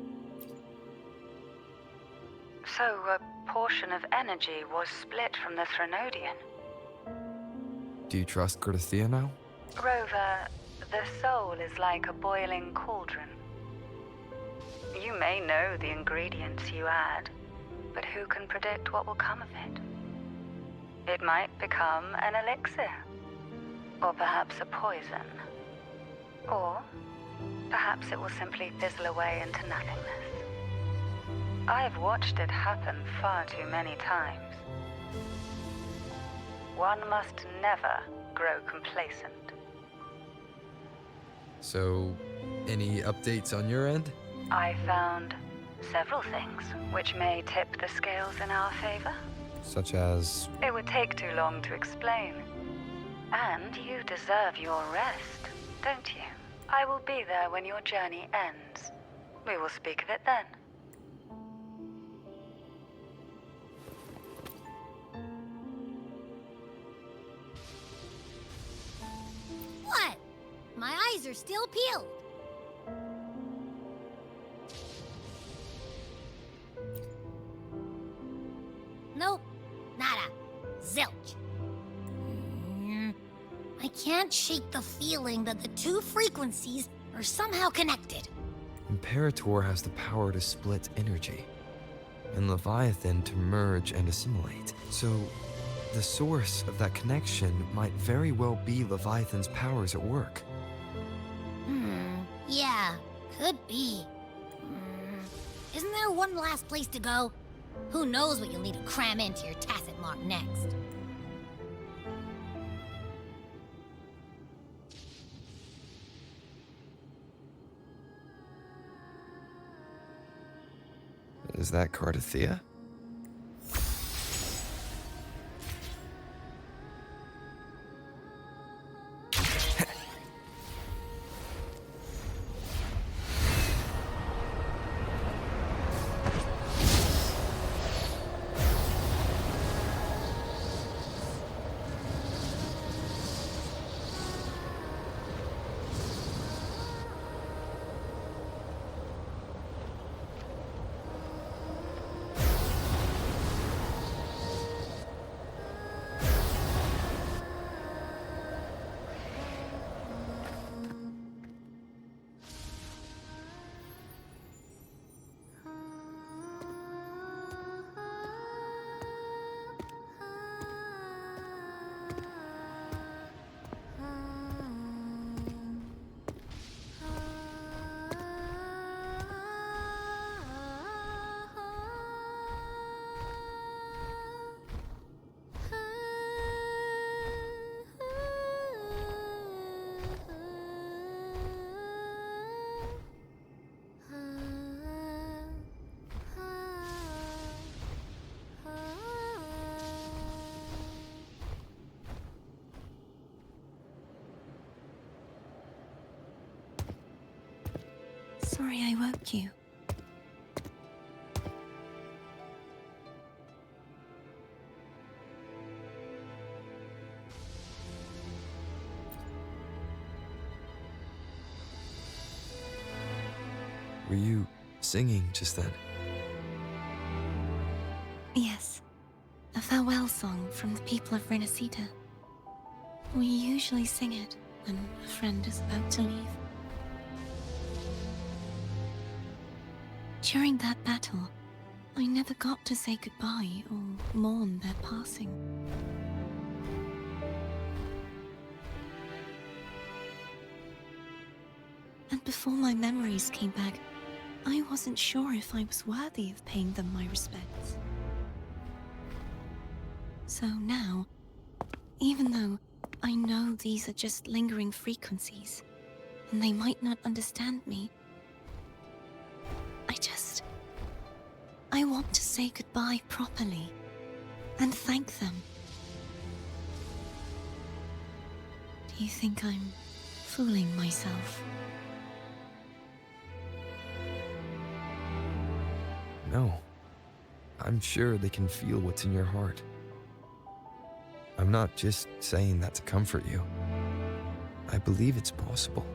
So, a portion of energy was split from the Threnodian. Do you trust Cordesia now? Rover, the soul is like a boiling cauldron. You may know the ingredients you add, but who can predict what will come of it? It might become an elixir, or perhaps a poison. Or perhaps it will simply fizzle away into nothingness. I've watched it happen far too many times. One must never grow complacent. So, any updates on your end? I found several things which may tip the scales in our favor. Such as... It would take too long to explain. And you deserve your rest, don't you? I will be there when your journey ends. We will speak of it then. What? My eyes are still peeled. Nope. Nada. Zilch. I can't shake the feeling that the two frequencies are somehow connected. Imperator has the power to split energy, and Leviathan to merge and assimilate. So, the source of that connection might very well be Leviathan's powers at work. Yeah, could be. Isn't there one last place to go? Who knows what you'll need to cram into your tacit mark next? Is that Cardathea? sorry I woke you. Were you singing just then? Yes, a farewell song from the people of Renacita. We usually sing it when a friend is about to leave. During that battle, I never got to say goodbye or mourn their passing. And before my memories came back, I wasn't sure if I was worthy of paying them my respects. So now, even though I know these are just lingering frequencies, and they might not understand me, I want to say goodbye properly, and thank them. Do you think I'm fooling myself? No. I'm sure they can feel what's in your heart. I'm not just saying that to comfort you. I believe it's possible.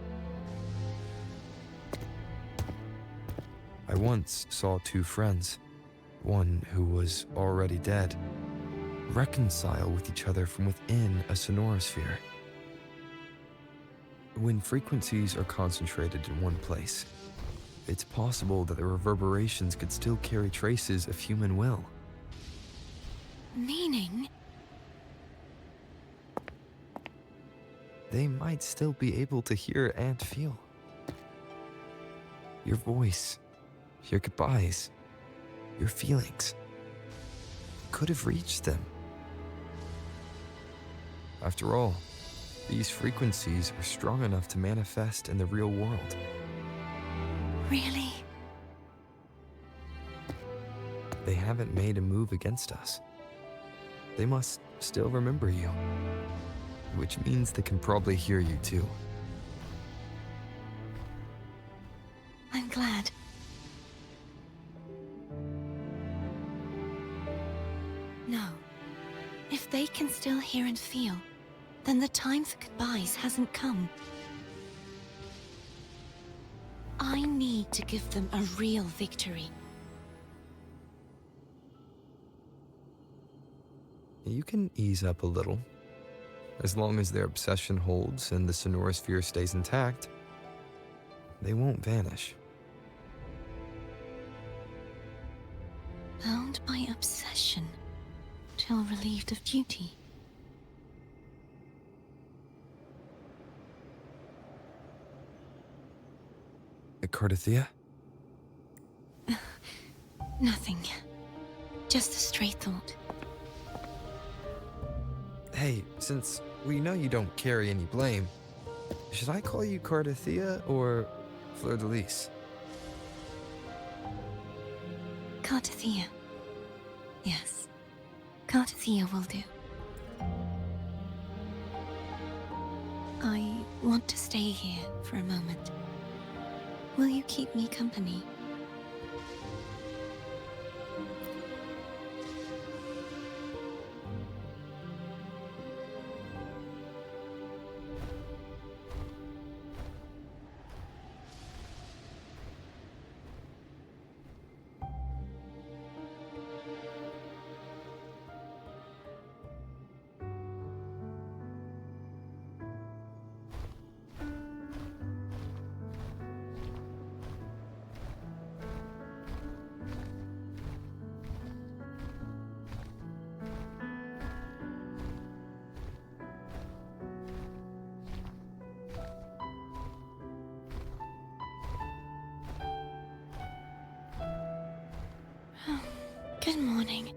I once saw two friends, one who was already dead, reconcile with each other from within a sonorosphere. When frequencies are concentrated in one place, it's possible that the reverberations could still carry traces of human will. Meaning? They might still be able to hear and feel. Your voice, your goodbyes, your feelings could have reached them. After all, these frequencies are strong enough to manifest in the real world. Really? They haven't made a move against us. They must still remember you, which means they can probably hear you too. I'm glad. No. If they can still hear and feel, then the time for goodbyes hasn't come. I need to give them a real victory. You can ease up a little. As long as their obsession holds and the sonorosphere stays intact, they won't vanish. Bound by obsession, till relieved of duty. Cardathia? Nothing. Just a stray thought. Hey, since we know you don't carry any blame, should I call you Cardathia or Fleur de Lis? Cardathia. Yes. Cardathia will do. I want to stay here for a moment. Will you keep me company? Good morning.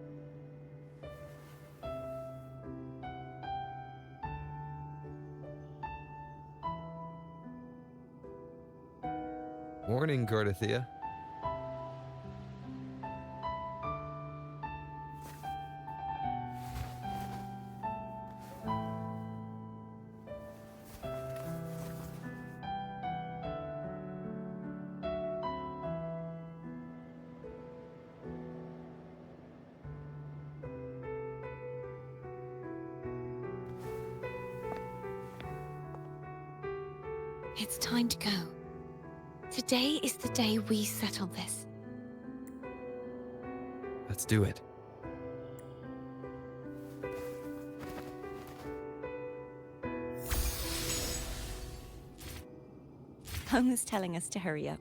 Morning, Cardathia. It's time to go. Today is the day we settle this. Let's do it. Home is telling us to hurry up.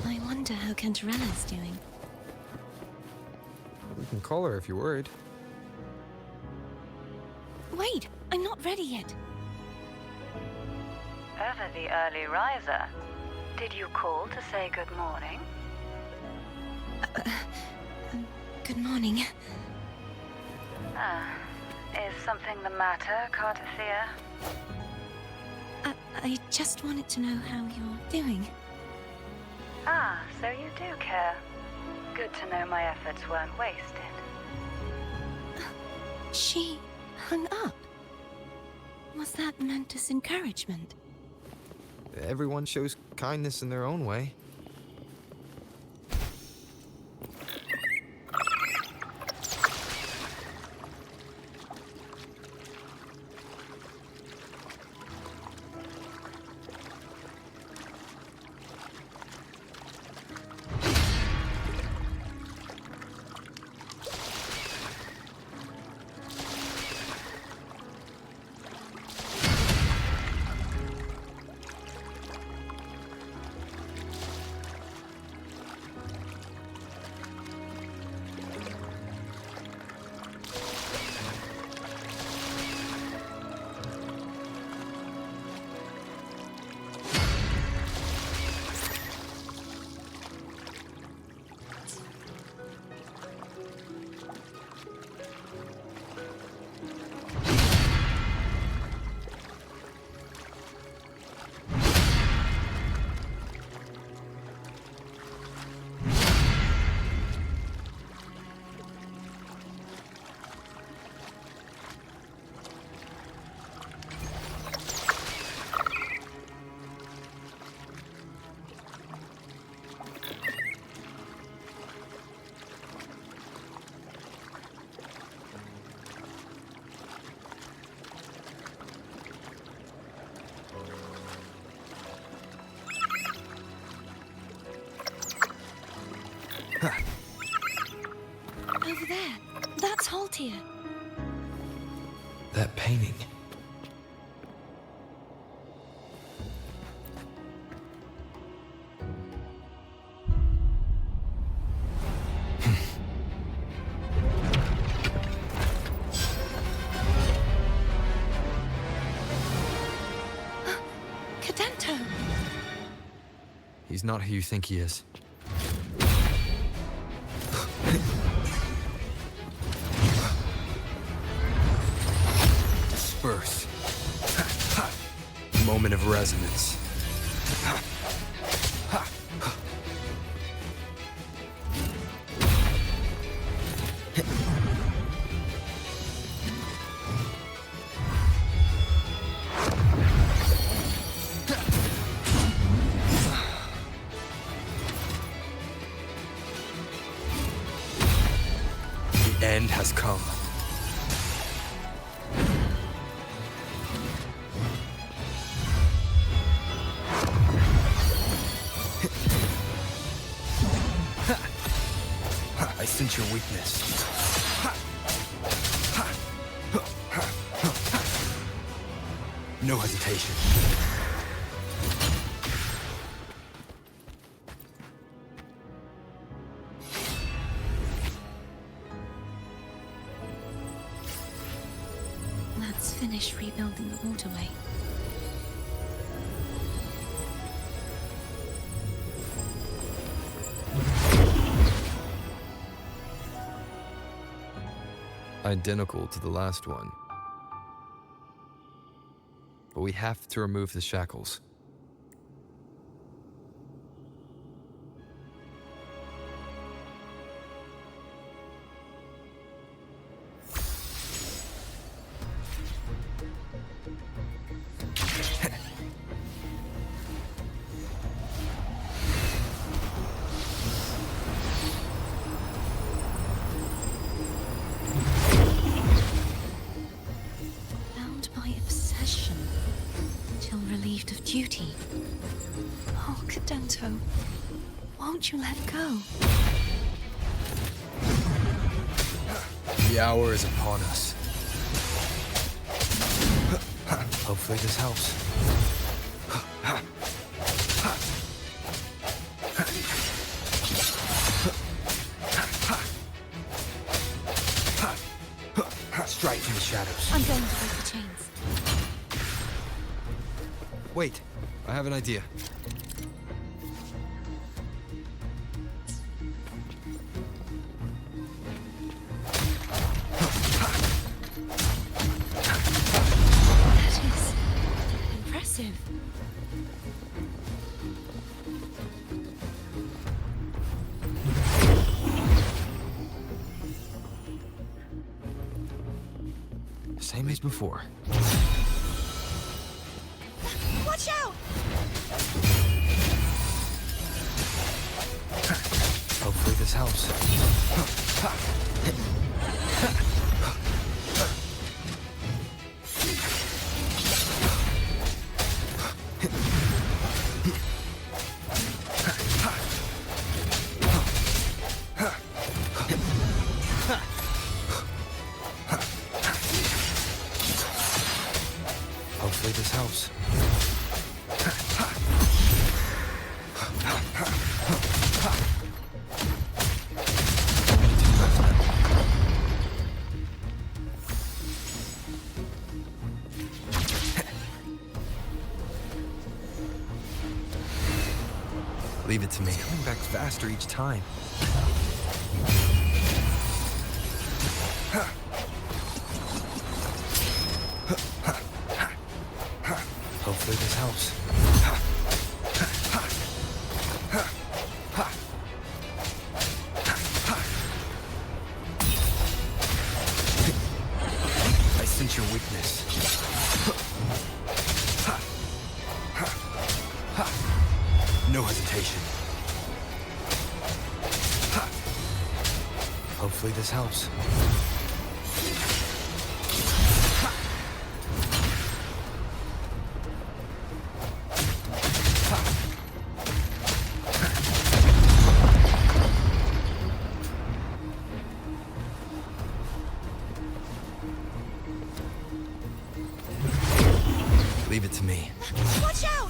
I wonder how Cantarella's doing. We can call her if you're worried. Wait, I'm not ready yet. Ever the early riser? Did you call to say good morning? Good morning. Is something the matter, Cartathea? I just wanted to know how you're doing. Ah, so you do care. Good to know my efforts weren't wasted. She hung up. Was that meant as encouragement? Everyone shows kindness in their own way. Over there. That's Haltia. That painting. Cadento! He's not who you think he is. Disperse. Moment of resonance. The end has come. I sense your weakness. No hesitation. Let's finish rebuilding the waterway. Identical to the last one. but we have to remove the shackles. Bound by obsession, till relieved of duty. Oh, Cadento, won't you let go? The hour is upon us. Hopefully this helps. Strike from the shadows. I'm going to break the chains. Wait, I have an idea. That is impressive. Same as before. Watch out! Hopefully this helps. Hopefully this helps. Leave it to me. It's coming back faster each time. Hopefully this helps. I sense your weakness. No hesitation. Hopefully this helps. Leave it to me. Watch out!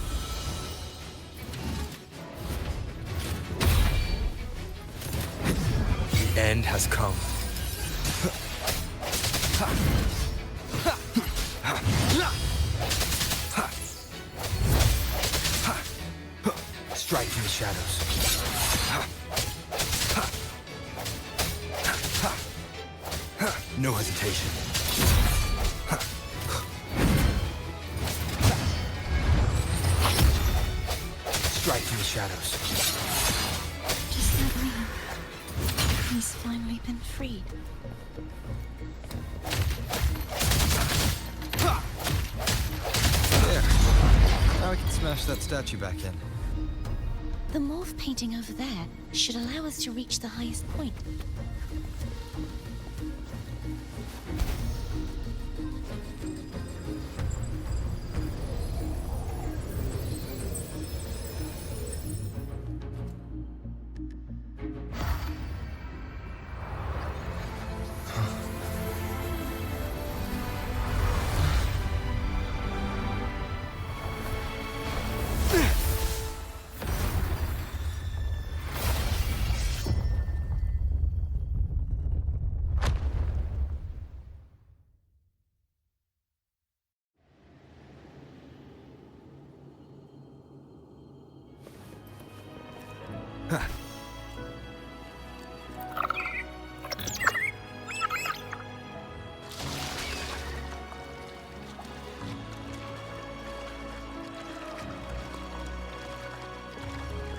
The end has come. Strike from the shadows. No hesitation. Strike from the shadows. Just that ring. He's finally been freed. There. Now we can smash that statue back in. The morph painting over there should allow us to reach the highest point.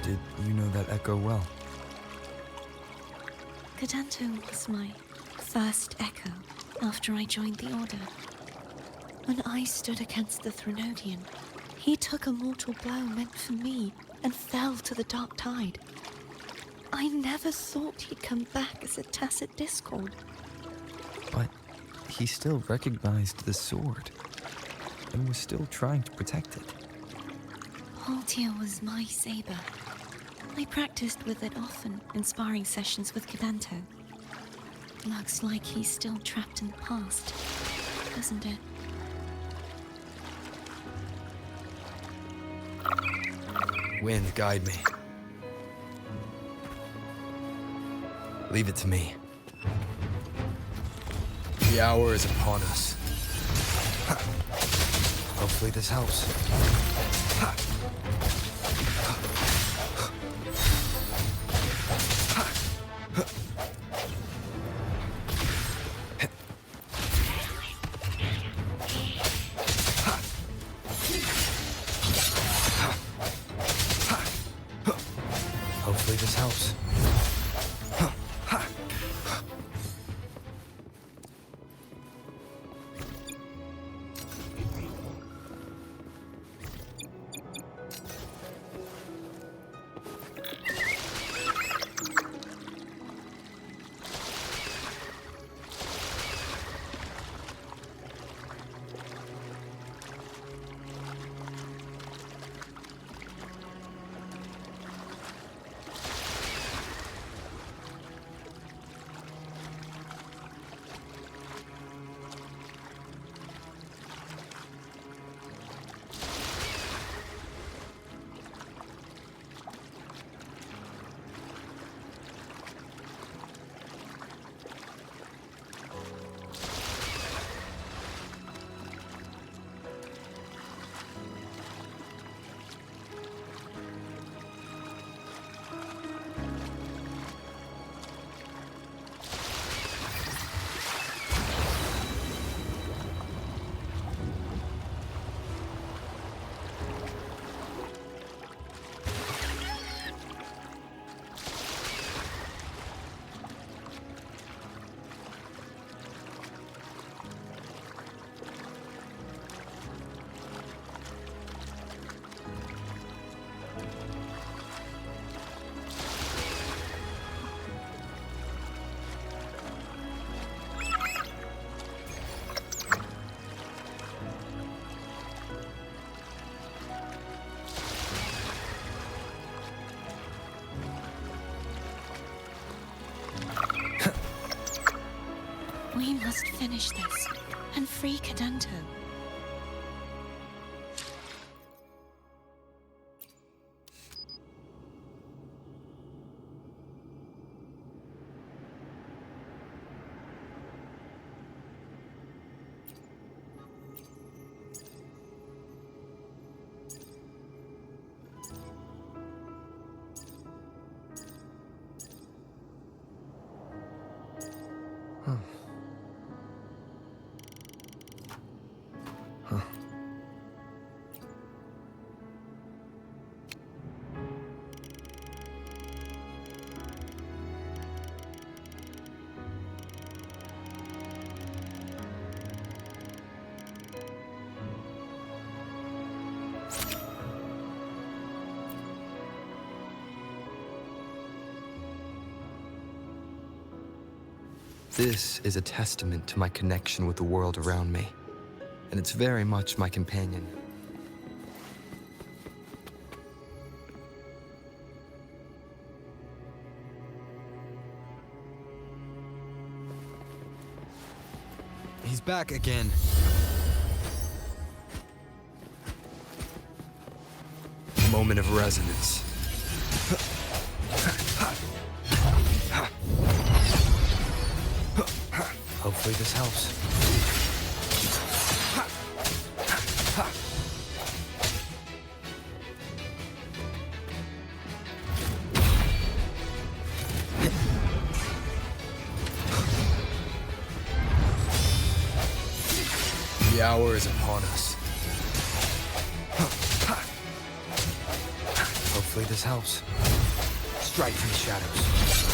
Did you know that echo well? Cadanto was my first echo after I joined the Order. When I stood against the Threnodian, he took a mortal blow meant for me and fell to the dark tide. I never thought he'd come back as a tacit discord. But he still recognized the sword and was still trying to protect it. Haltia was my saber. I practiced with it often in sparring sessions with Cadanto. Looks like he's still trapped in the past, doesn't it? Wind, guide me. Leave it to me. The hour is upon us. Hopefully this helps. Hopefully this helps. We must finish this and free Cadanto. This is a testament to my connection with the world around me, and it's very much my companion. He's back again. Moment of resonance. Hopefully this helps. The hour is upon us. Hopefully Hopefully this helps. Strike from the shadows.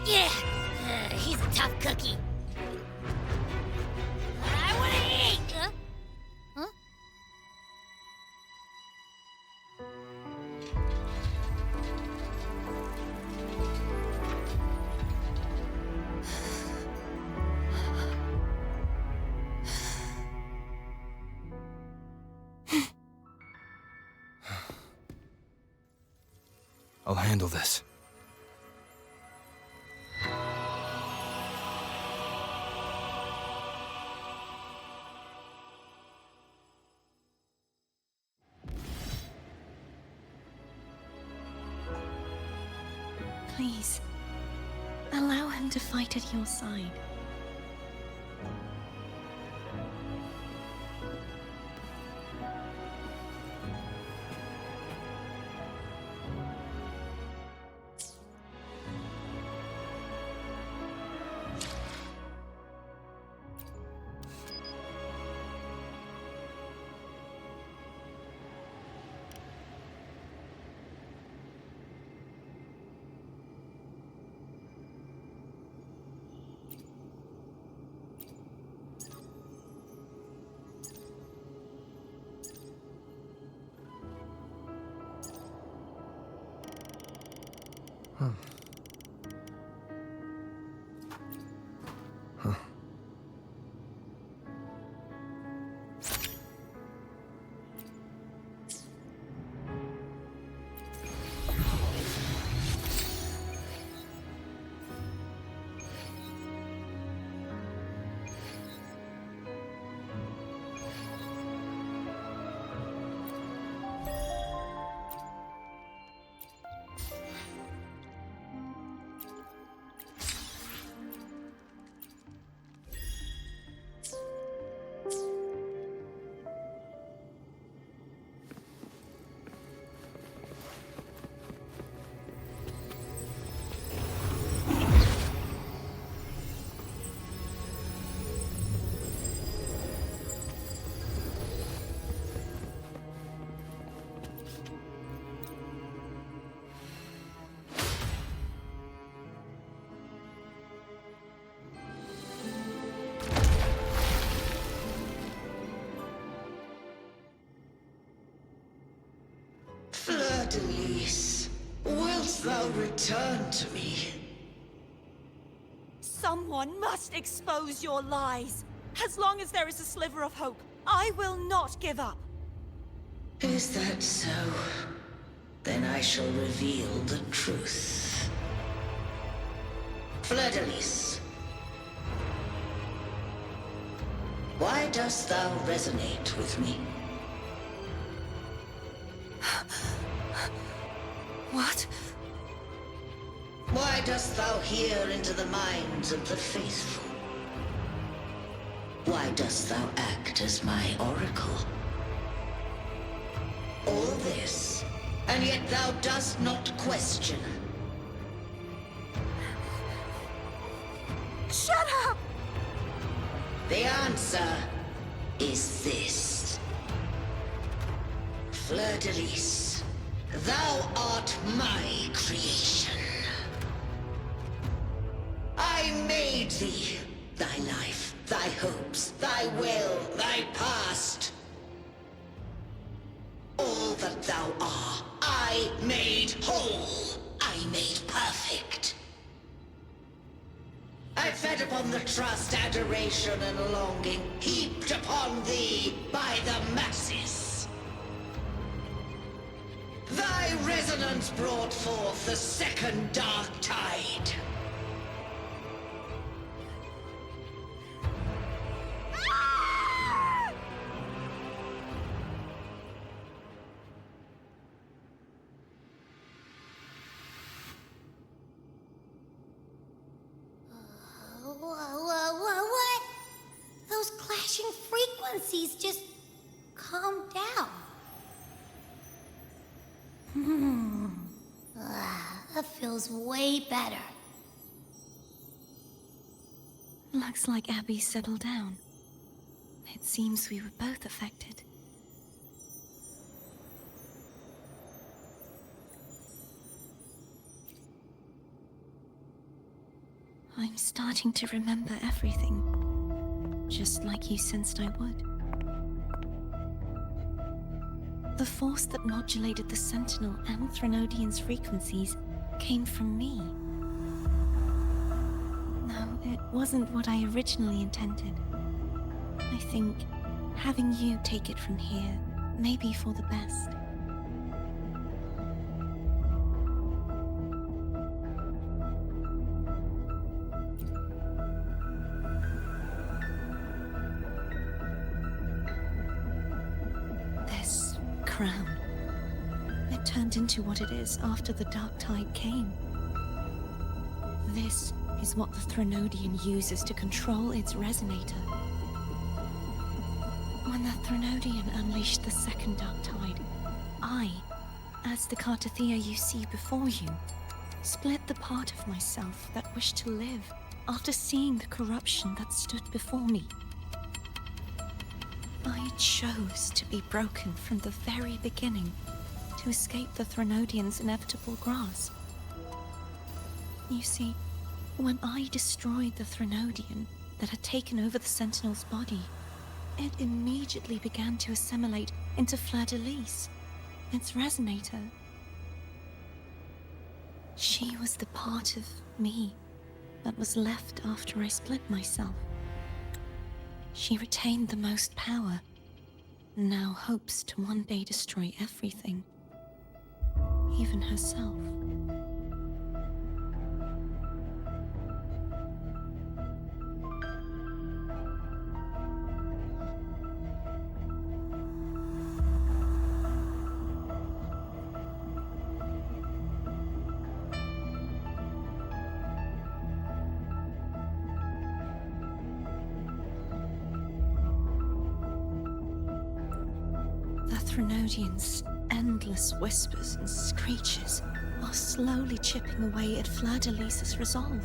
Yeah, he's a tough cookie. I want to eat. Huh? I'll handle this. Please, allow him to fight at your side. Fleur-de-Lis, wilt thou return to me? Someone must expose your lies. As long as there is a sliver of hope, I will not give up. Is that so? Then I shall reveal the truth. Fleur-de-Lis, why dost thou resonate with me? What? Why dost thou hear into the minds of the faithful? Why dost thou act as my oracle? All this, and yet thou dost not question. Shut up! The answer is this. Fleur-de-Lis, thou art my creation. I made thee, thy life, thy hopes, thy will, thy past. All that thou art, I made whole. I made perfect. I fed upon the trust, adoration, and longing heaped upon thee by the masses. Thy resonance brought forth the second dark tide. What? Those clashing frequencies just calmed down. That feels way better. Looks like Abby settled down. It seems we were both affected. I'm starting to remember everything, just like you sensed I would. The force that modulated the Sentinel and Threnodian's frequencies came from me. No, it wasn't what I originally intended. I think having you take it from here may be for the best. This crown, it turned into what it is after the Dark Tide came. This is what the Threnodian uses to control its resonator. When the Threnodian unleashed the second Dark Tide, I, as the Cartathea you see before you, split the part of myself that wished to live after seeing the corruption that stood before me. I chose to be broken from the very beginning to escape the Threnodian's inevitable grasp. You see, when I destroyed the Threnodian that had taken over the Sentinel's body, it immediately began to assimilate into Fleur-de-Lis, its resonator. She was the part of me that was left after I split myself. She retained the most power, and now hopes to one day destroy everything, even herself. The Threnodian's endless whispers and screeches are slowly chipping away at Fleur-de-Lis's resolve.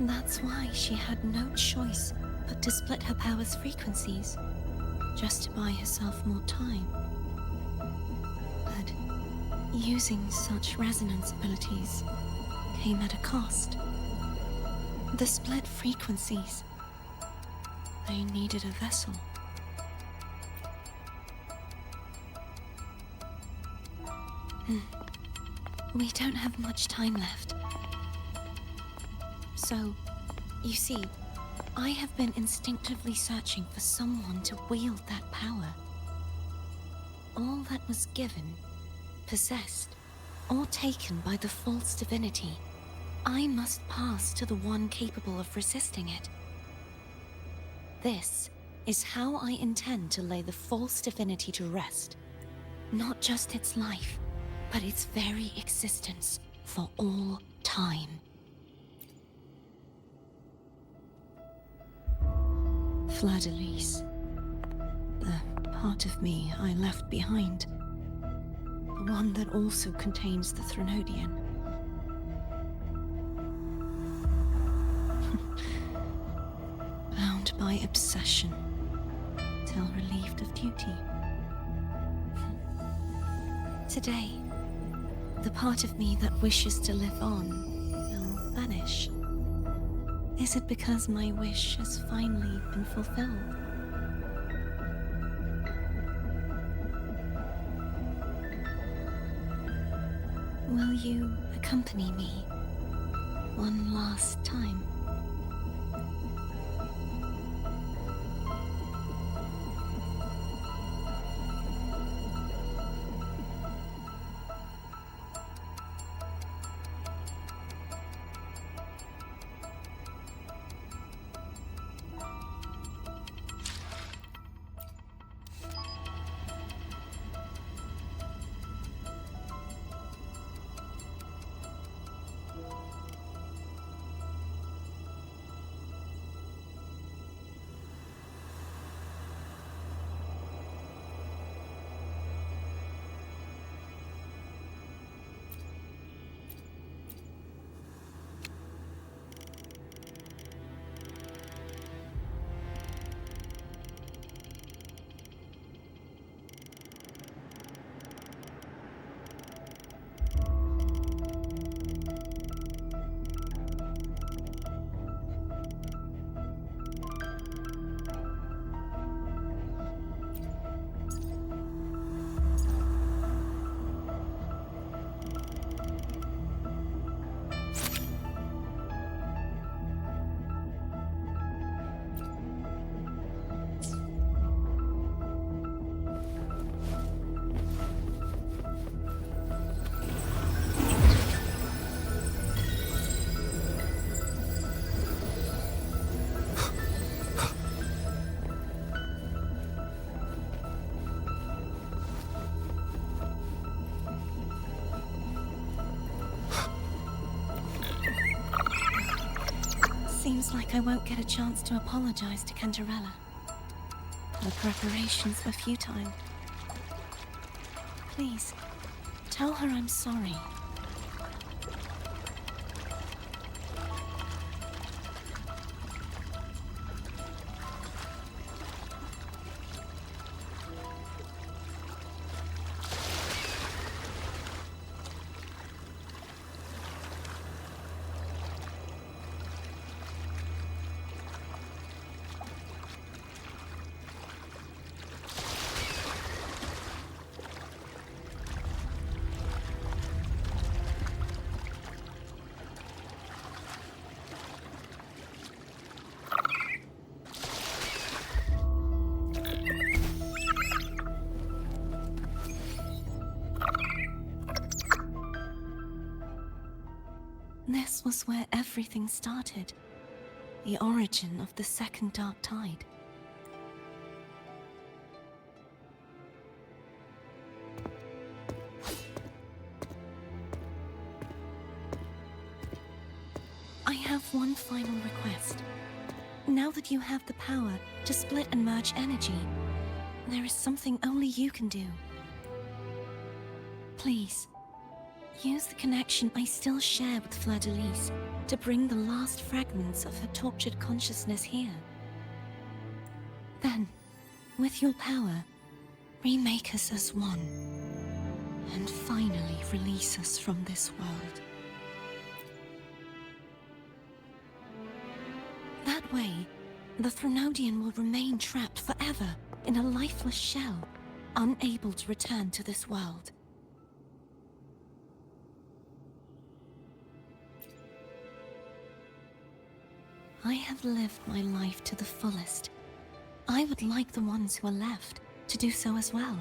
That's why she had no choice but to split her power's frequencies, just to buy herself more time. But using such resonance abilities came at a cost. The split frequencies, they needed a vessel. We don't have much time left. So, you see, I have been instinctively searching for someone to wield that power. All that was given, possessed, or taken by the false divinity, I must pass to the one capable of resisting it. This is how I intend to lay the false divinity to rest. Not just its life, but its very existence for all time. Fleur-de-Lis, the part of me I left behind, the one that also contains the Threnodian. Bound by obsession, till relieved of duty. Today, the part of me that wishes to live on will vanish. Is it because my wish has finally been fulfilled? Will you accompany me one last time? Seems like I won't get a chance to apologize to Cantarella. The preparations were futile. Please, tell her I'm sorry. This was where everything started. The origin of the second dark tide. I have one final request. Now that you have the power to split and merge energy, there is something only you can do. Please, use the connection I still share with Fleur-de-Lis to bring the last fragments of her tortured consciousness here. Then, with your power, remake us as one, and finally release us from this world. That way, the Threnodian will remain trapped forever in a lifeless shell, unable to return to this world. I have lived my life to the fullest. I would like the ones who are left to do so as well.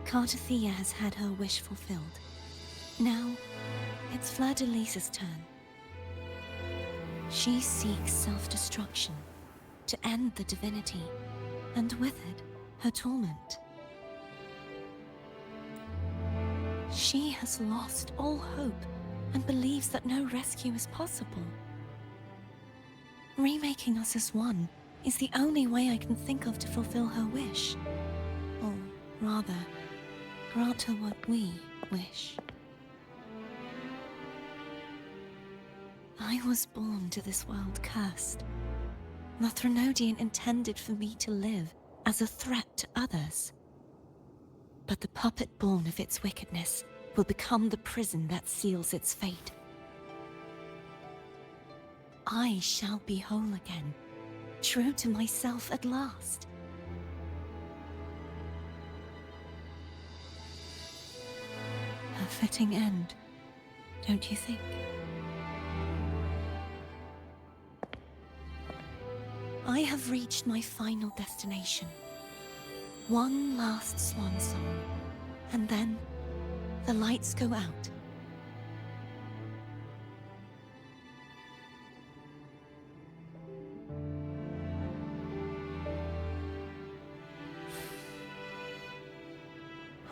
Cartathea has had her wish fulfilled. Now, it's Fleur-de-Lis's turn. She seeks self-destruction to end the divinity, and with it, her torment. She has lost all hope and believes that no rescue is possible. Remaking us as one is the only way I can think of to fulfill her wish. Or rather, grant her what we wish. I was born to this world cursed. The Threnodian intended for me to live as a threat to others. But the puppet born of its wickedness will become the prison that seals its fate. I shall be whole again, true to myself at last. A fitting end, don't you think? I have reached my final destination. One last swan song, and then the lights go out.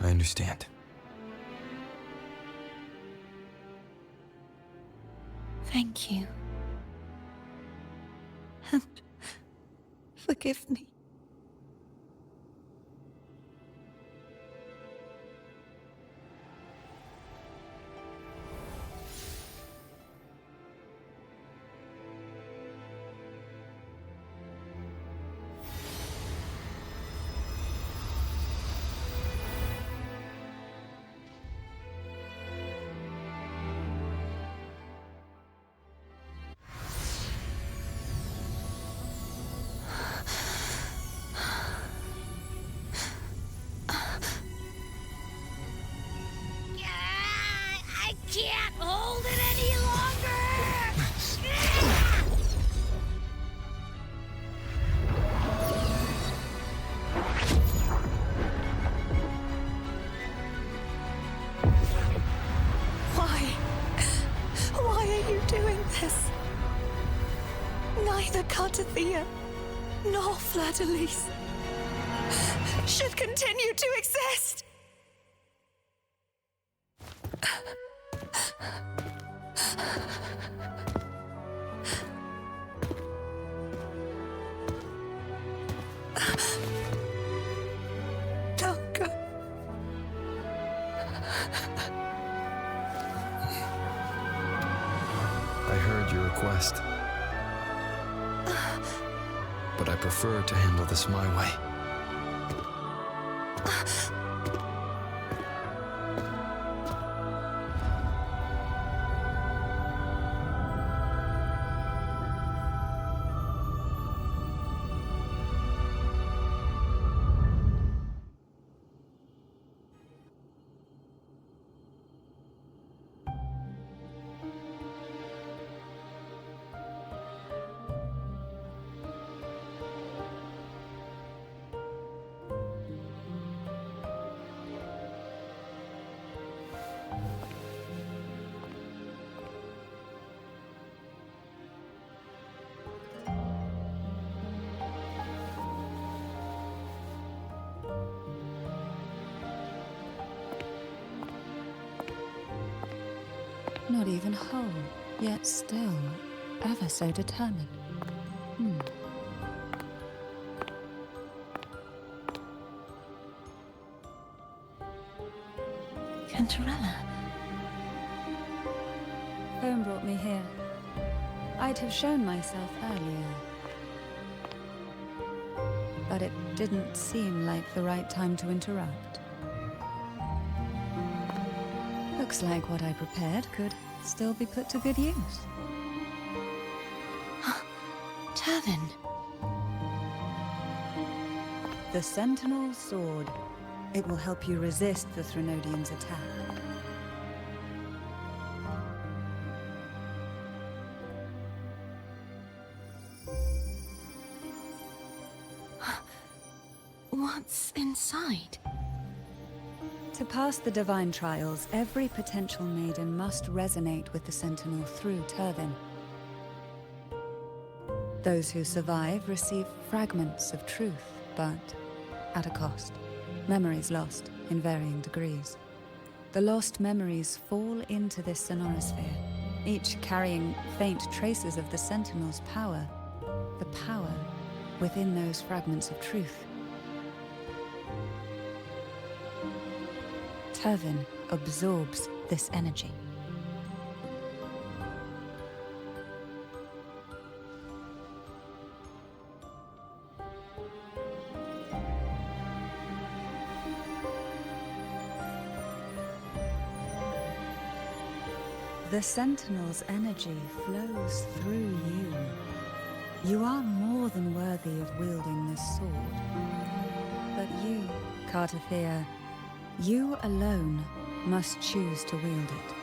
I understand. Thank you. And forgive me. I can't hold it any longer! Why are you doing this? Neither Cartathea nor Fleur-de-Lis should continue to exist. I heard your request. But I prefer to handle this my way. Not even whole, yet still ever so determined. Cantarella. Phone brought me here. I'd have shown myself earlier. But it didn't seem like the right time to interrupt. Looks like what I prepared could still be put to good use. Turvin. The Sentinel Sword. It will help you resist the Threnodian's attack. What's inside? To pass the divine trials, every potential maiden must resonate with the Sentinel through Turvin. Those who survive receive fragments of truth, but at a cost. Memories lost in varying degrees. The lost memories fall into this sonorosphere, each carrying faint traces of the Sentinel's power, the power within those fragments of truth. Turvin absorbs this energy. The Sentinel's energy flows through you. You are more than worthy of wielding this sword. But you, Cartathea, you alone must choose to wield it.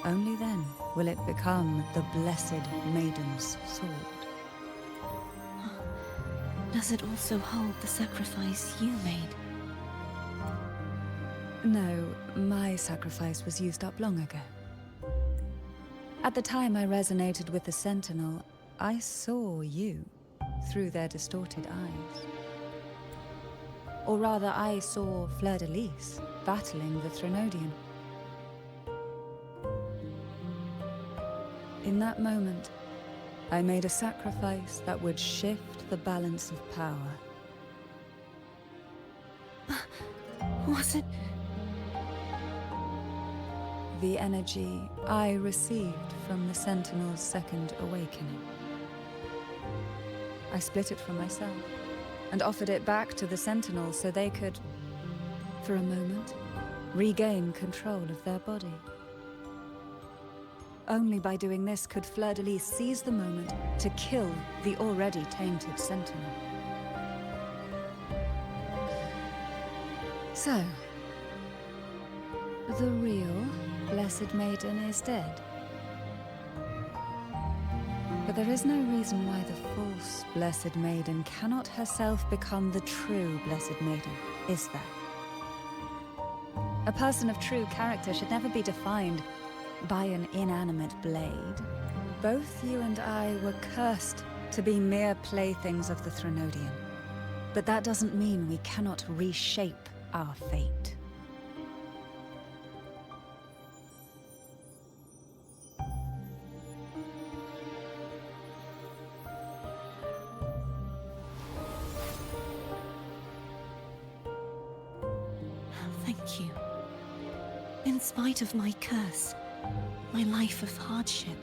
Only then will it become the Blessed Maiden's sword. Does it also hold the sacrifice you made? No, my sacrifice was used up long ago. At the time I resonated with the Sentinel, I saw you through their distorted eyes. Or rather, I saw Fleur-de-Lis battling the Threnodian. In that moment, I made a sacrifice that would shift the balance of power. Was it? The energy I received from the Sentinel's second awakening. I split it from myself and offered it back to the Sentinels so they could, for a moment, regain control of their body. Only by doing this could Fleur-de-Lis seize the moment to kill the already tainted Sentinel. So, the real Blessed Maiden is dead. But there is no reason why the false Blessed Maiden cannot herself become the true Blessed Maiden, is there? A person of true character should never be defined by an inanimate blade. Both you and I were cursed to be mere playthings of the Threnodian. But that doesn't mean we cannot reshape our fate. Thank you. In spite of my curse, my life of hardship,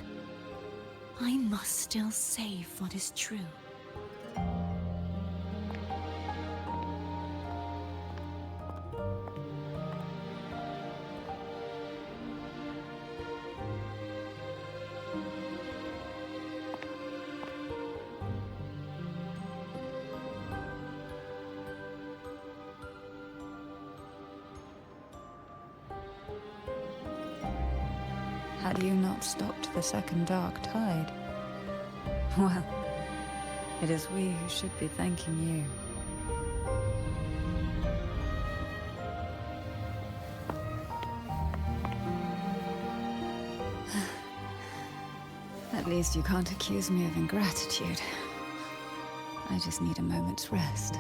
I must still save what is true. Had you not stopped the second dark tide? Well, it is we who should be thanking you. At least you can't accuse me of ingratitude. I just need a moment's rest.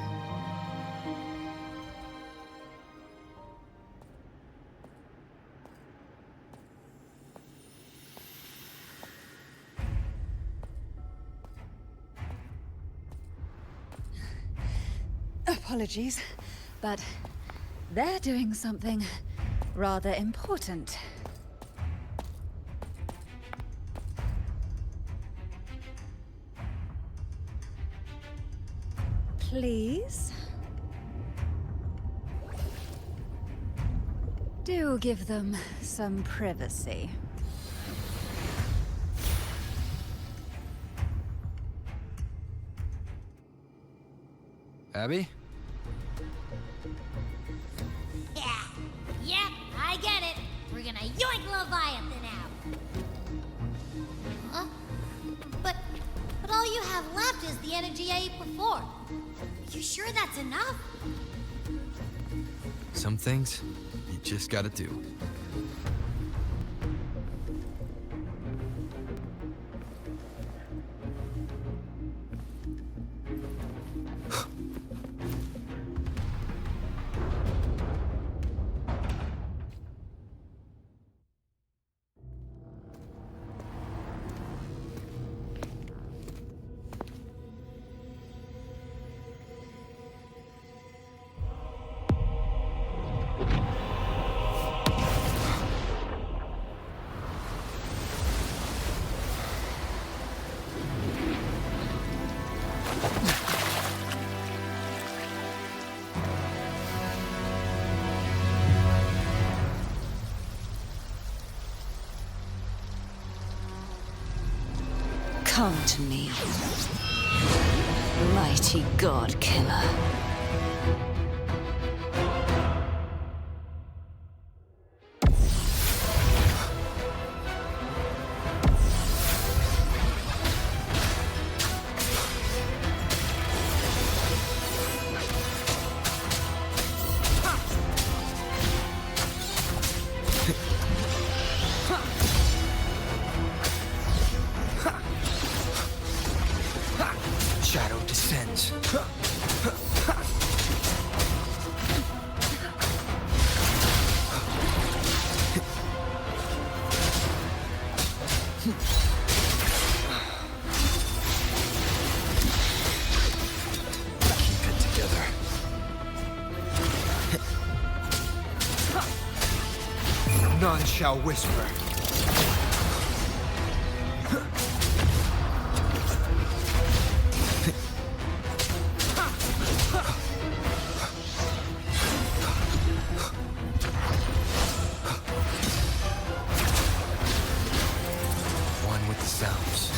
Apologies, but they're doing something rather important. Please? Do give them some privacy. Abby? Yeah, I get it. We're gonna yoink Leviathan out. Huh? But all you have left is the energy I ate before. You sure that's enough? Some things you just gotta do. Come to me, mighty god killer. Shadow descends. Keep it together. None shall whisper. One with the sounds.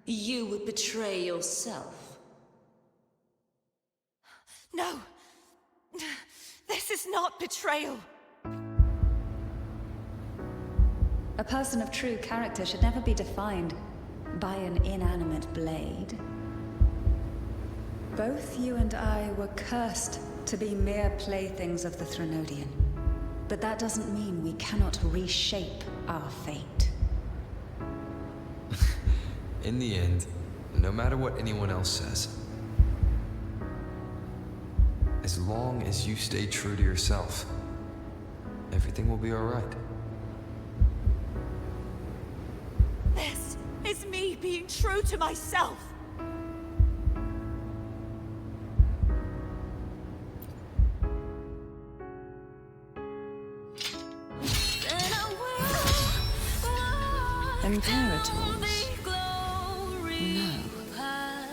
You would betray yourself. No! This is not betrayal! A person of true character should never be defined by an inanimate blade. Both you and I were cursed to be mere playthings of the Threnodian. But that doesn't mean we cannot reshape our fate. In the end, no matter what anyone else says, As long as you stay true to yourself, everything will be all right. This is me being true to myself. Imperators? No.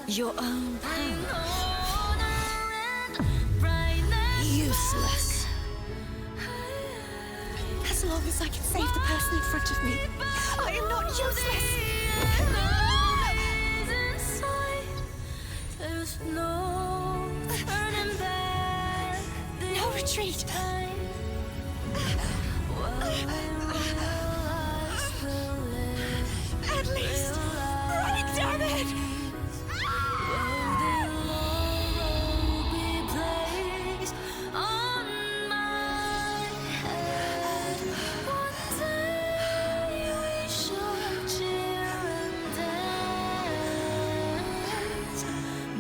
Your own power. Useless. As long as I can save the person in front of me, I am not useless. No retreat. At least, break damn it!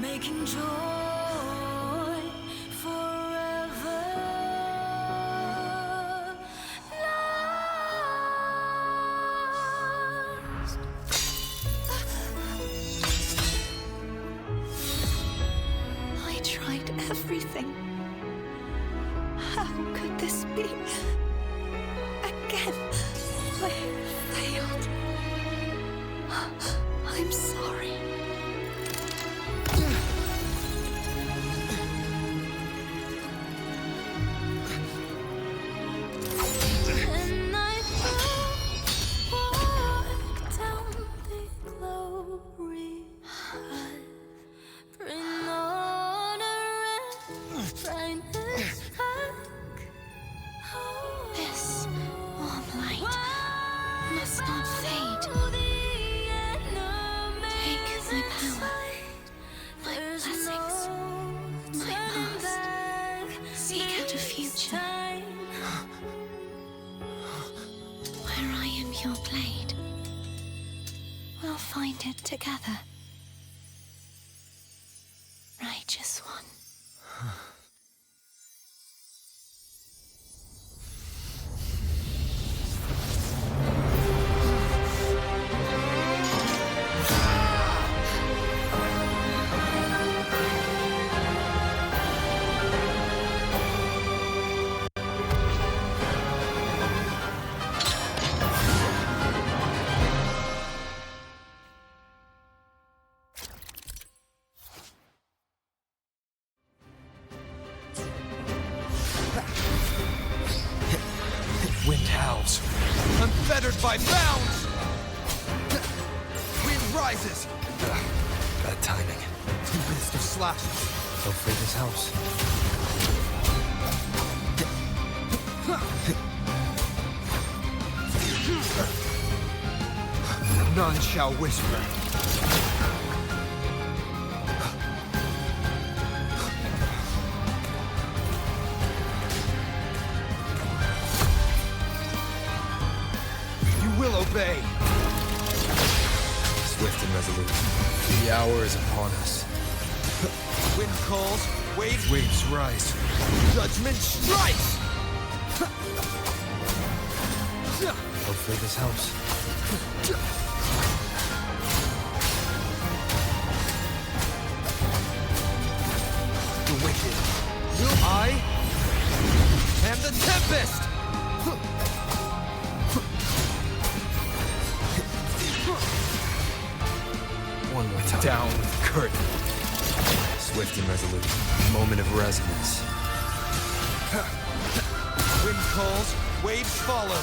Making joy forever last. I tried everything. How could this be? Again, I failed. I'm sorry. And I walk down the glory path, bring honor and brightness back. This warm light must not fade. Take my power, my blessings, my past. Seek out a future where I am your blade. We'll find it together. Righteous one. Wind howls. Unfettered by bounds! Wind rises! Bad timing. Tempest of slashes. Hopefully this helps. None shall whisper. Will obey. Swift and resolute. The hour is upon us. Wind calls, waves rise. Judgment strikes! Hopefully this helps. The wicked. I am the Tempest! One more time. Down with the curtain. Swift and resolute. Moment of resonance. Wind calls, waves follow.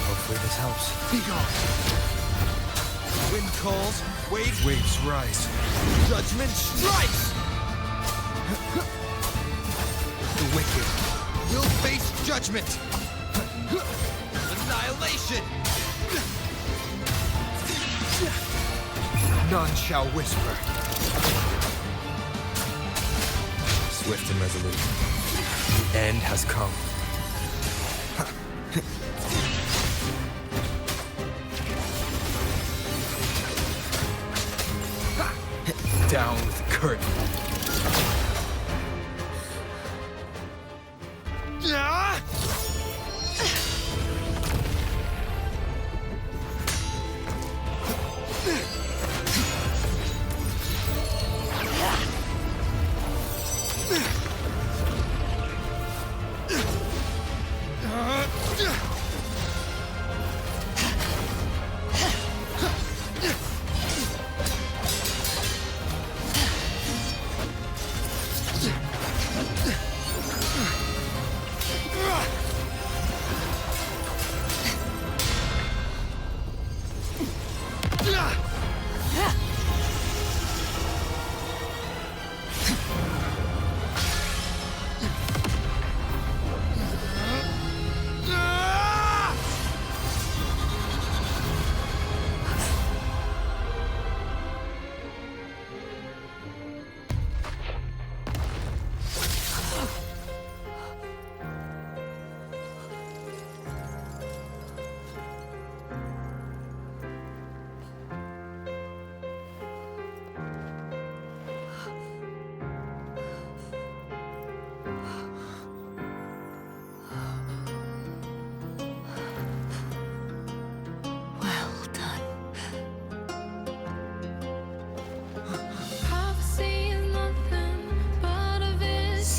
Hopefully this helps. Be gone. Wind calls, waves rise. Judgment strikes! The wicked will face judgment. Annihilation! None shall whisper. Swift and resolute. The end has come. Down with the curtain.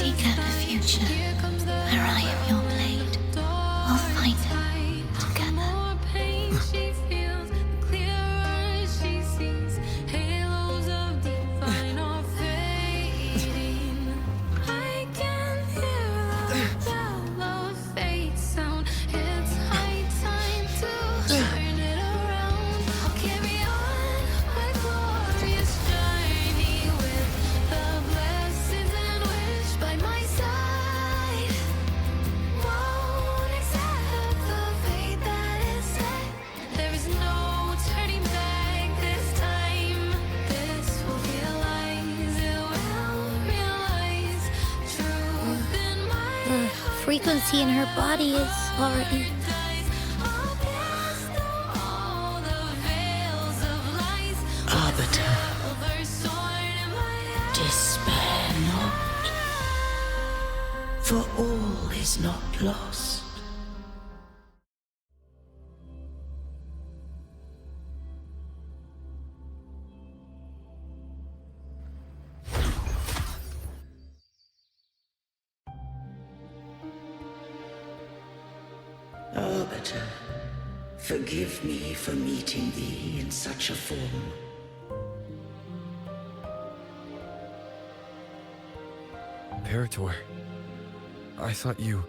seek out a future where I am your blade. We'll fight it together. Frequency in her body is already... Arbiter, despair not, for all is not lost. Arbiter, forgive me for meeting thee in such a form. Imperator, I thought you...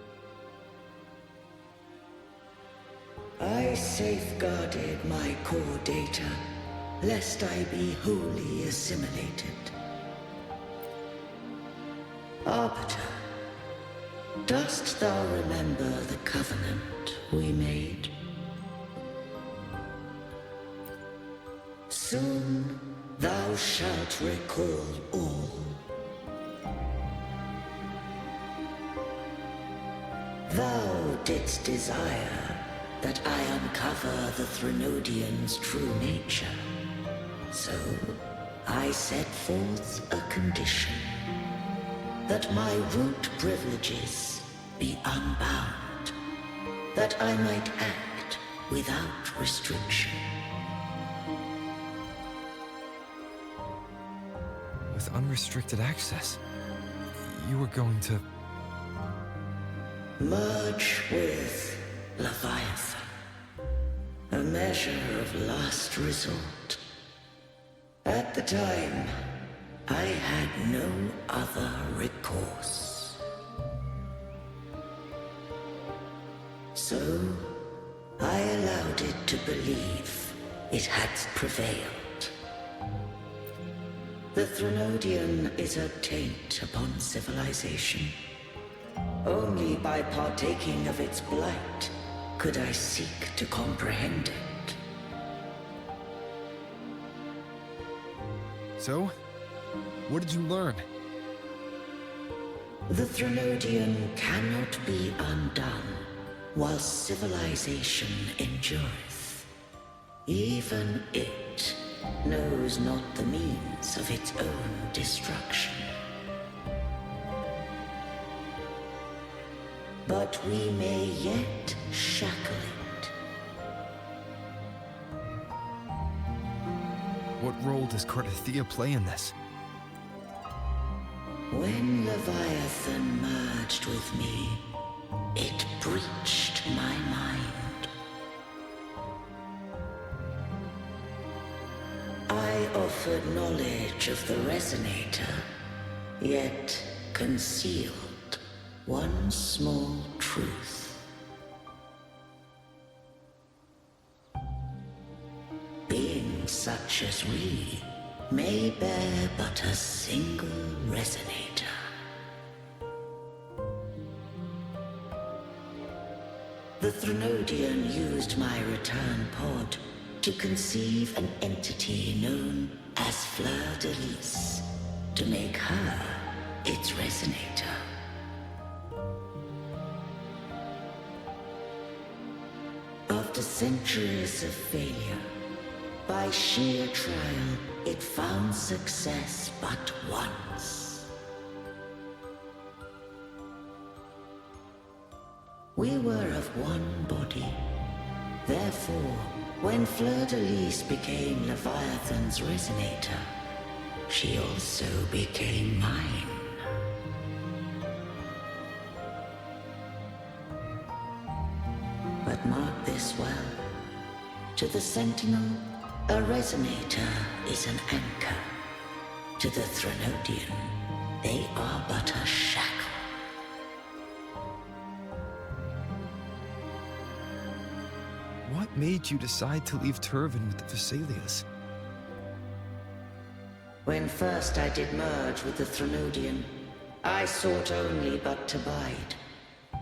I safeguarded my core data, lest I be wholly assimilated. Arbiter, dost thou remember the covenant we made? Soon thou shalt recall all. Thou didst desire that I uncover the Threnodian's true nature. So I set forth a condition, that my root privileges be unbound, that I might act without restriction. With unrestricted access, you were going to... Merge with Leviathan, a measure of last resort. At the time, I had no other recourse. So, I allowed it to believe it had prevailed. The Threnodian is a taint upon civilization. Only by partaking of its blight could I seek to comprehend it. So? What did you learn? The Threnodian cannot be undone while civilization endureth. Even it knows not the means of its own destruction. But we may yet shackle it. What role does Cardathia play in this? When Leviathan merged with me, it breached my mind. I offered knowledge of the Resonator, yet concealed one small truth. Beings such as we may bear but a single Resonator. The Threnodian used my return pod to conceive an entity known as Fleur de Lis, to make her its Resonator. After centuries of failure, by sheer trial, it found success but once. We were of one body. Therefore, when Fleur de Lis became Leviathan's Resonator, she also became mine. But mark this well. To the Sentinel, a resonator is an anchor. To the Threnodian, they are but a shackle. What made you decide to leave Turvin with the Vesalius? When first I did merge with the Threnodian, I sought only but to bide,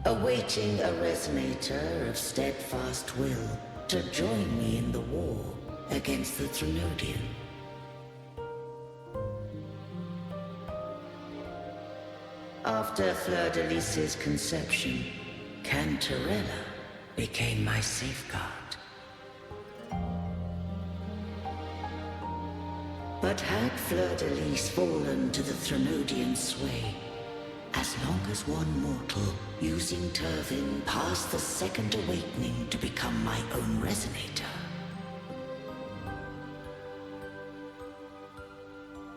awaiting a resonator of steadfast will to join me in the war against the Threnodian. After Fleur-de-Lis's conception, Cantarella became my safeguard. But had Fleur-de-Lis fallen to the Threnodian sway, as long as one mortal using Turvin passed the second awakening to become my own resonator,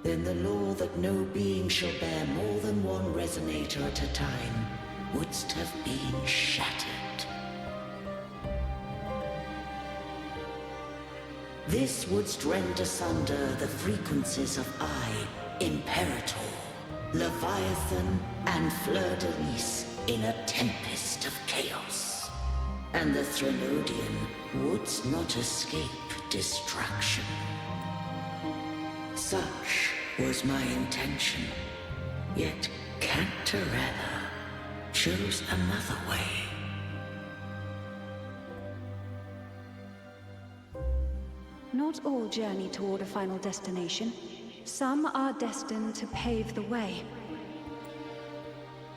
then the law that no being shall bear more than one resonator at a time wouldst have been shattered. This wouldst rend asunder the frequencies of I, Imperator, Leviathan, and Fleur-de-Lis in a tempest of chaos. And the Threnodian wouldst not escape destruction. Such was my intention, yet Cantarella chose another way. Not all journey toward a final destination. Some are destined to pave the way.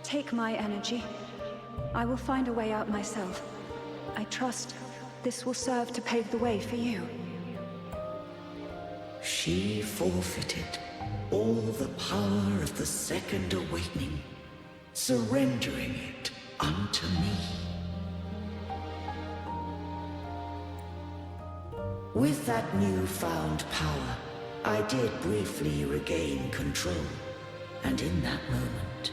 Take my energy. I will find a way out myself. I trust this will serve to pave the way for you. She forfeited all the power of the second awakening, surrendering it unto me. With that newfound power, I did briefly regain control, and in that moment,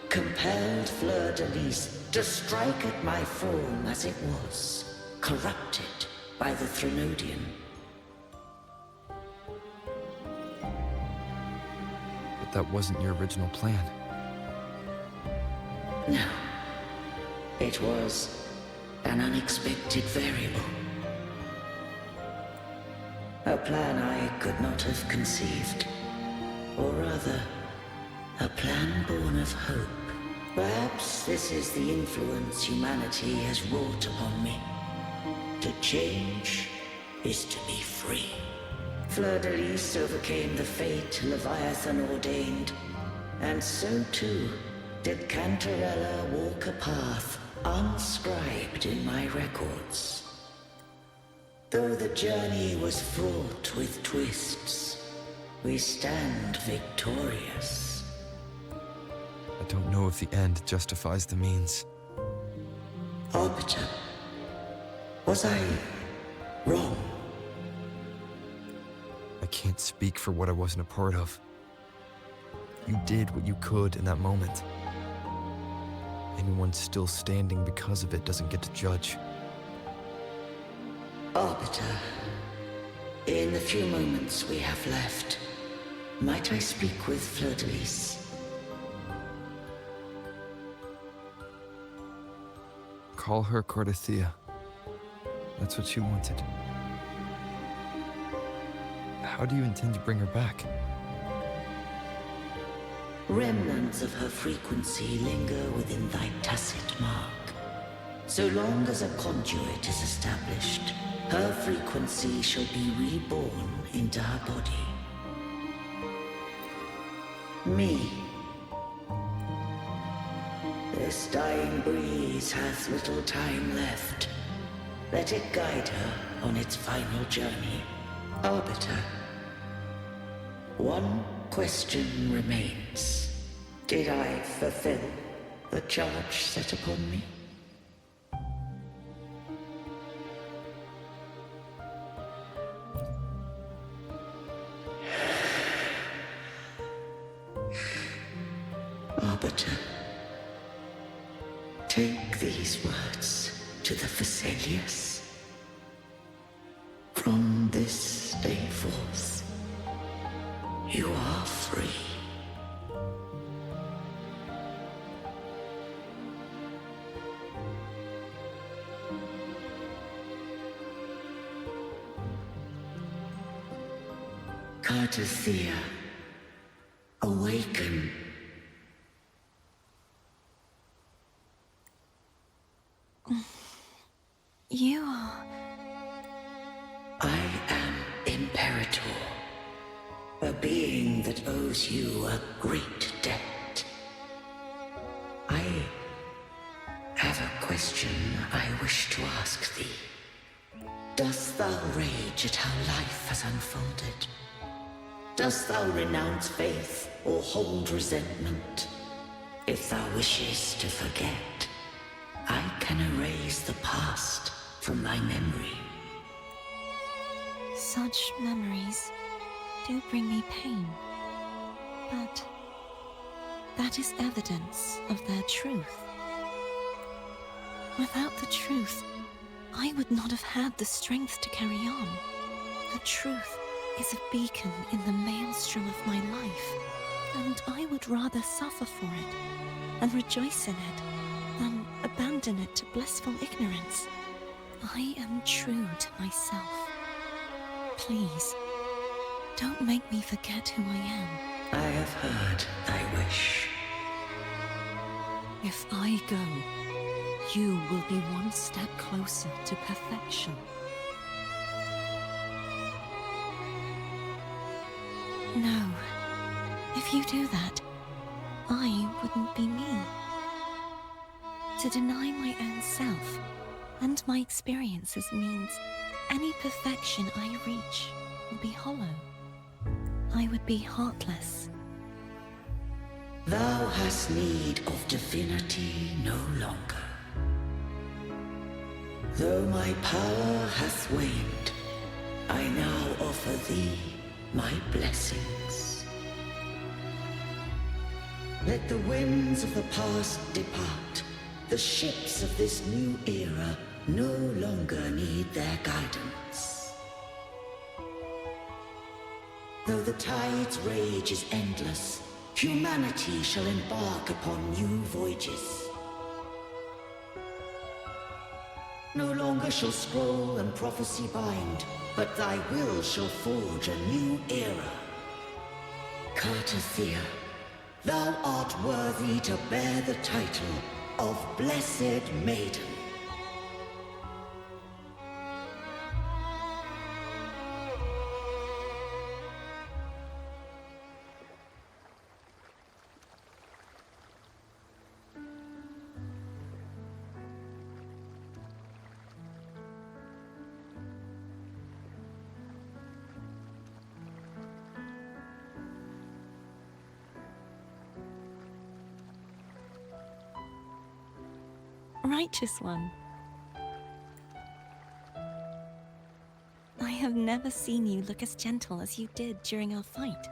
compelled Fleur-de-Lis to strike at my form as it was, corrupted by the Threnodian. But that wasn't your original plan. No. It was an unexpected variable. A plan I could not have conceived. Or rather, a plan born of hope. Perhaps this is the influence humanity has wrought upon me. To change is to be free. Fleur-de-Lis overcame the fate Leviathan ordained, and so too did Cantarella walk a path unscribed in my records. Though the journey was fraught with twists, we stand victorious. I don't know if the end justifies the means. Arbiter, was I wrong? I can't speak for what I wasn't a part of. You did what you could in that moment. Anyone still standing because of it doesn't get to judge. Arbiter, in the few moments we have left, might I speak with Fleur-de-Lis? Call her Cardathea. That's what she wanted. How do you intend to bring her back? Remnants of her frequency linger within thy tacit mark. So long as a conduit is established, her frequency shall be reborn into her body. Me. This dying breeze hath little time left. Let it guide her on its final journey. Arbiter, one question remains. Did I fulfill the charge set upon me? Arbiter, take these words to the Vesalius. From this day forth, you are free. Cartothea, awaken. You are... I am Imperator, a being that owes you a great debt. I have a question I wish to ask thee. Dost thou rage at how life has unfolded? Dost thou renounce faith or hold resentment? If thou wishes to forget, I can erase the past from thy memory. Such memories do bring me pain, but that is evidence of their truth. Without the truth, I would not have had the strength to carry on. The truth is a beacon in the maelstrom of my life, and I would rather suffer for it and rejoice in it than abandon it to blissful ignorance. I am true to myself. Please, don't make me forget who I am. I have heard thy wish. If I go, you will be one step closer to perfection. No. If you do that, I wouldn't be me. To deny my own self and my experiences means any perfection I reach will be hollow. I would be heartless. Thou hast need of divinity no longer. Though my power hath waned, I now offer thee my blessings. Let the winds of the past depart. The ships of this new era no longer need their guidance. Though the tide's rage is endless, humanity shall embark upon new voyages. No longer shall scroll and prophecy bind, but thy will shall forge a new era. Cartothea, thou art worthy to bear the title of Blessed Maiden. Righteous one. I have never seen you look as gentle as you did during our fight.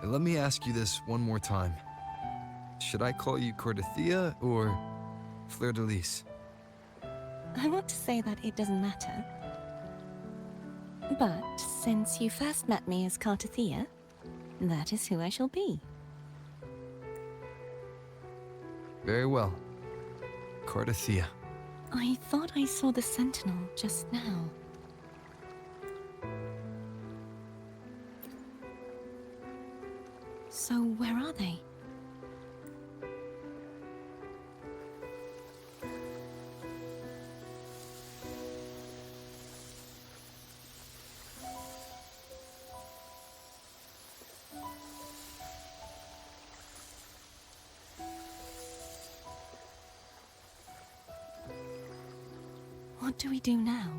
Let me ask you this one more time. Should I call you Cartothea or Fleur de Lis? I want to say that it doesn't matter. But since you first met me as Cartothea, that is who I shall be. Very well. Cartothea. I thought I saw the Sentinel just now. So where are they? What do we do now?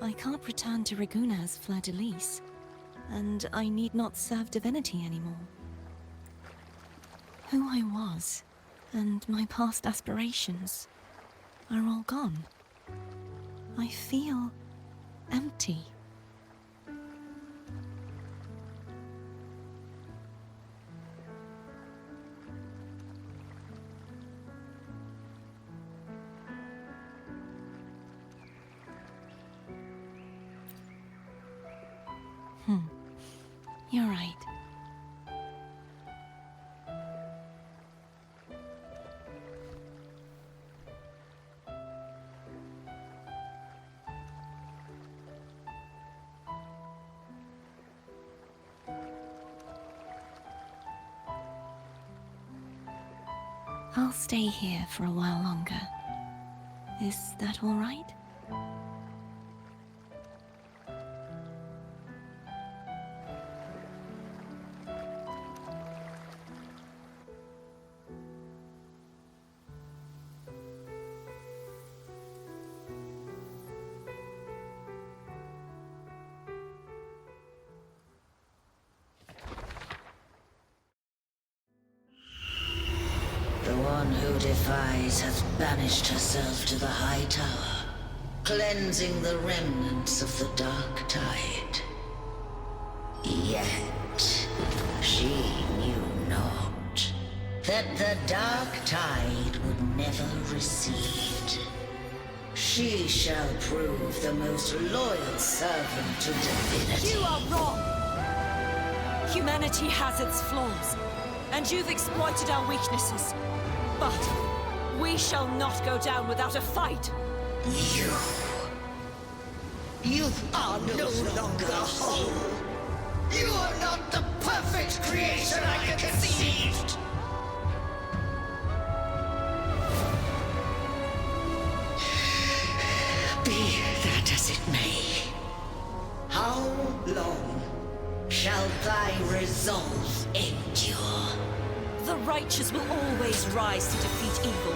I can't return to Reguna as Fleur de Lis, and I need not serve divinity anymore. Who I was, and my past aspirations, are all gone. I feel empty. You're right. I'll stay here for a while longer. Is that all right? The one who defies hath banished herself to the high tower, cleansing the remnants of the dark tide. Yet, she knew not that the dark tide would never recede. She shall prove the most loyal servant to divinity. You are wrong! Humanity has its flaws, and you've exploited our weaknesses. But we shall not go down without a fight. You are no longer whole. You are not the perfect creation I conceived. Be that as it may, how long shall thy resolve endure? The righteous will always rise to defeat evil.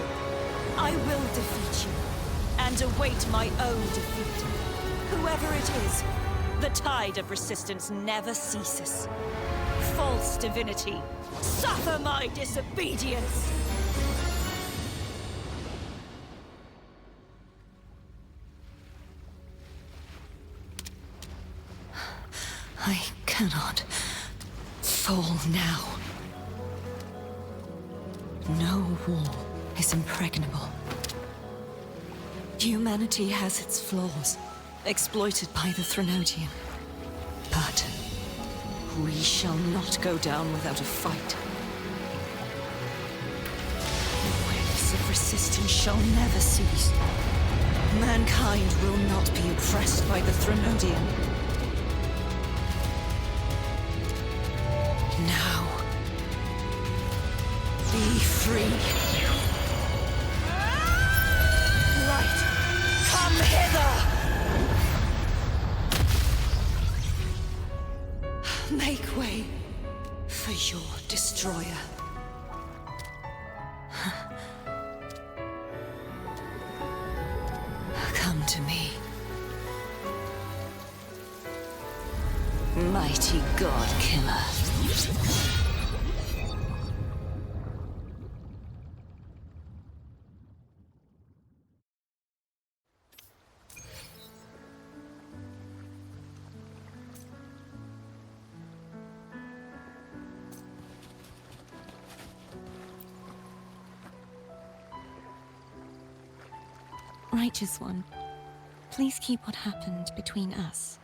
I will defeat you, and await my own defeat. Whoever it is, the tide of resistance never ceases. False divinity, suffer my disobedience! I cannot fall now. No wall is impregnable. Humanity has its flaws, exploited by the Threnodian. But we shall not go down without a fight. The waves of resistance shall never cease. Mankind will not be oppressed by the Threnodian. Now, be free. Light, come hither! Make way for your destroyer. Come to me. Mighty God Killer. Righteous One, please keep what happened between us.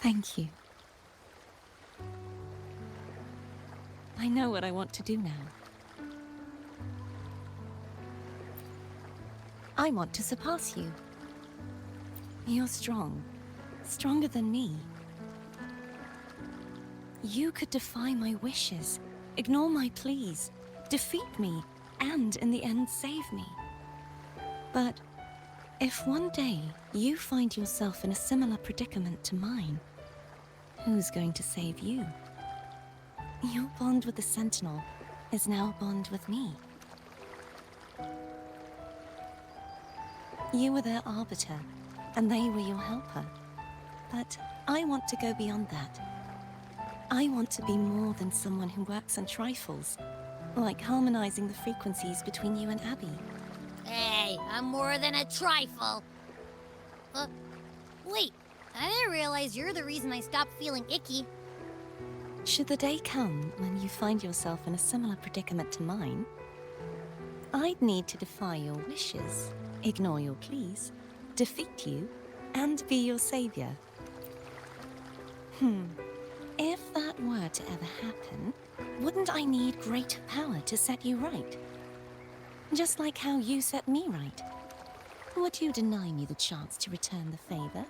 Thank you. I know what I want to do now. I want to surpass you. You're strong. Stronger than me. You could defy my wishes, ignore my pleas, defeat me, and in the end save me. But if one day you find yourself in a similar predicament to mine, who's going to save you? Your bond with the Sentinel is now a bond with me. You were their arbiter, and they were your helper. But I want to go beyond that. I want to be more than someone who works on trifles, like harmonizing the frequencies between you and Abby. Hey, I'm more than a trifle. Wait, I didn't realize you're the reason I stopped feeling icky. Should the day come when you find yourself in a similar predicament to mine, I'd need to defy your wishes, ignore your pleas, defeat you, and be your savior. If that were to ever happen, wouldn't I need greater power to set you right? Just like how you set me right. Would you deny me the chance to return the favor?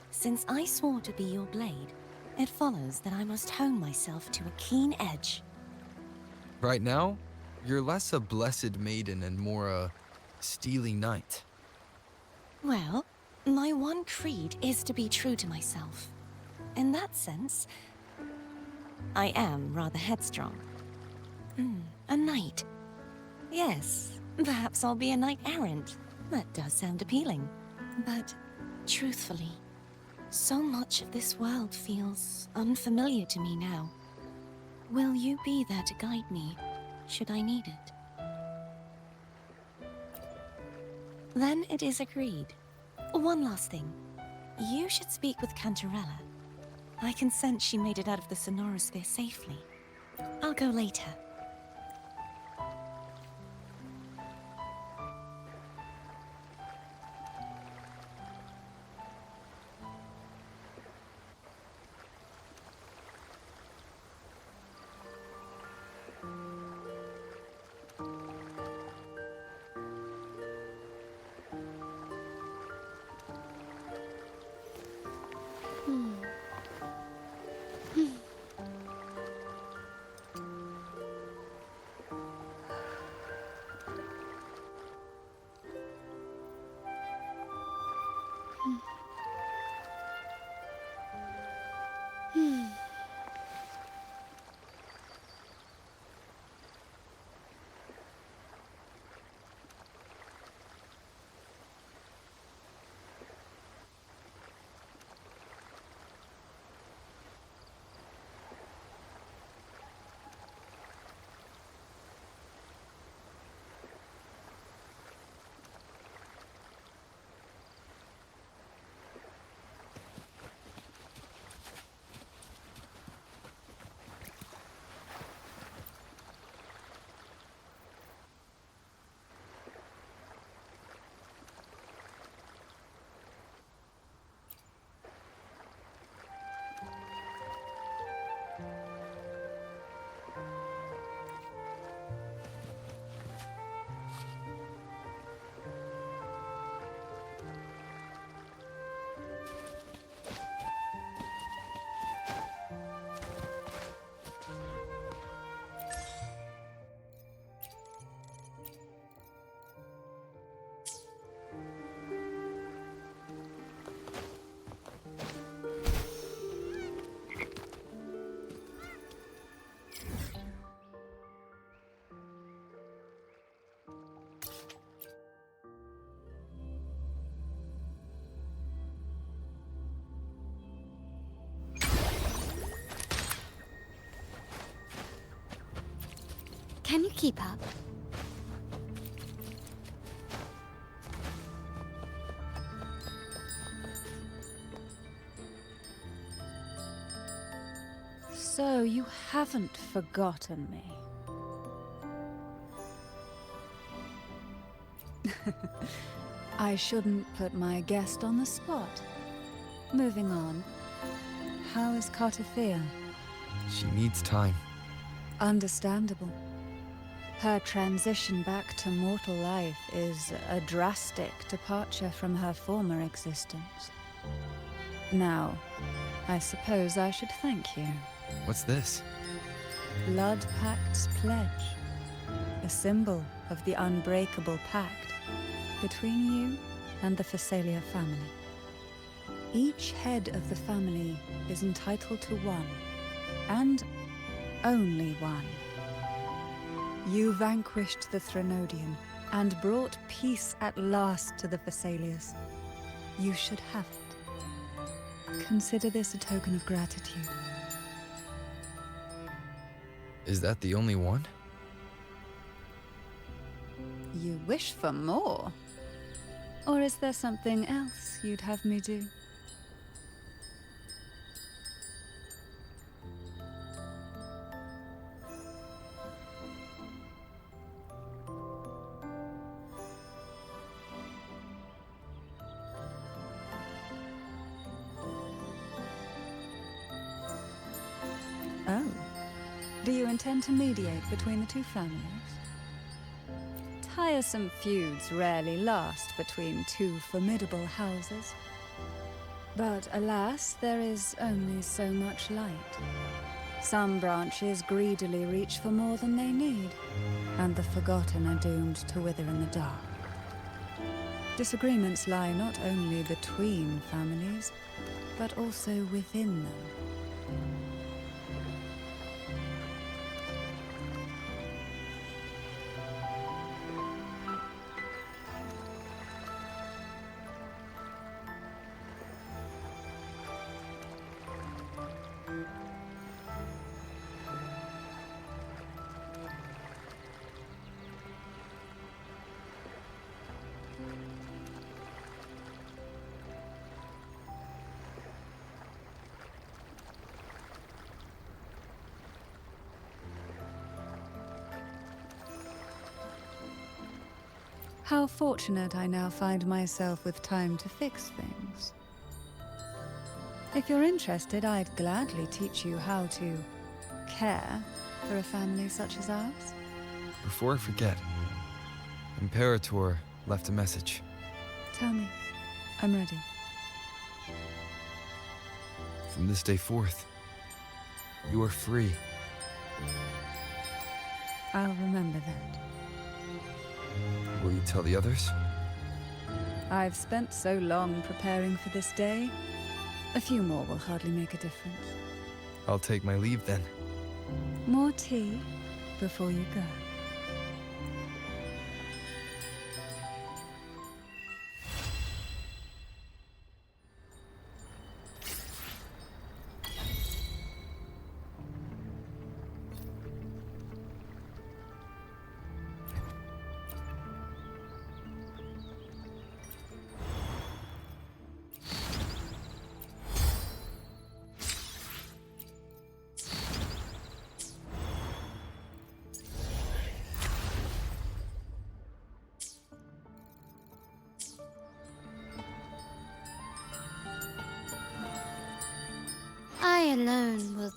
Since I swore to be your blade, it follows that I must hone myself to a keen edge. Right now, you're less a blessed maiden and more a steely knight. Well, my one creed is to be true to myself. In that sense, I am rather headstrong. A knight. Yes, perhaps I'll be a knight errant. That does sound appealing. But, truthfully, so much of this world feels unfamiliar to me now. Will you be there to guide me, should I need it? Then it is agreed. One last thing. You should speak with Cantarella. I can sense she made it out of the Sonorosphere safely. I'll go later. Can you keep up? So you haven't forgotten me. I shouldn't put my guest on the spot. Moving on. How is Cartathea? She needs time. Understandable. Her transition back to mortal life is a drastic departure from her former existence. Now, I suppose I should thank you. What's this? Blood Pact's pledge. A symbol of the unbreakable pact between you and the Phasalia family. Each head of the family is entitled to one, and only one. You vanquished the Threnodian and brought peace at last to the Phasalias. You should have it. Consider this a token of gratitude. Is that the only one? You wish for more? Or is there something else you'd have me do? Oh. Do you intend to mediate between the two families? Tiresome feuds rarely last between two formidable houses. But alas, there is only so much light. Some branches greedily reach for more than they need, and the forgotten are doomed to wither in the dark. Disagreements lie not only between families, but also within them. How fortunate I now find myself with time to fix things. If you're interested, I'd gladly teach you how to care for a family such as ours. Before I forget, Imperator left a message. Tell me. I'm ready. From this day forth, you are free. I'll remember that. Will you tell the others? I've spent so long preparing for this day. A few more will hardly make a difference. I'll take my leave then. More tea before you go. I alone will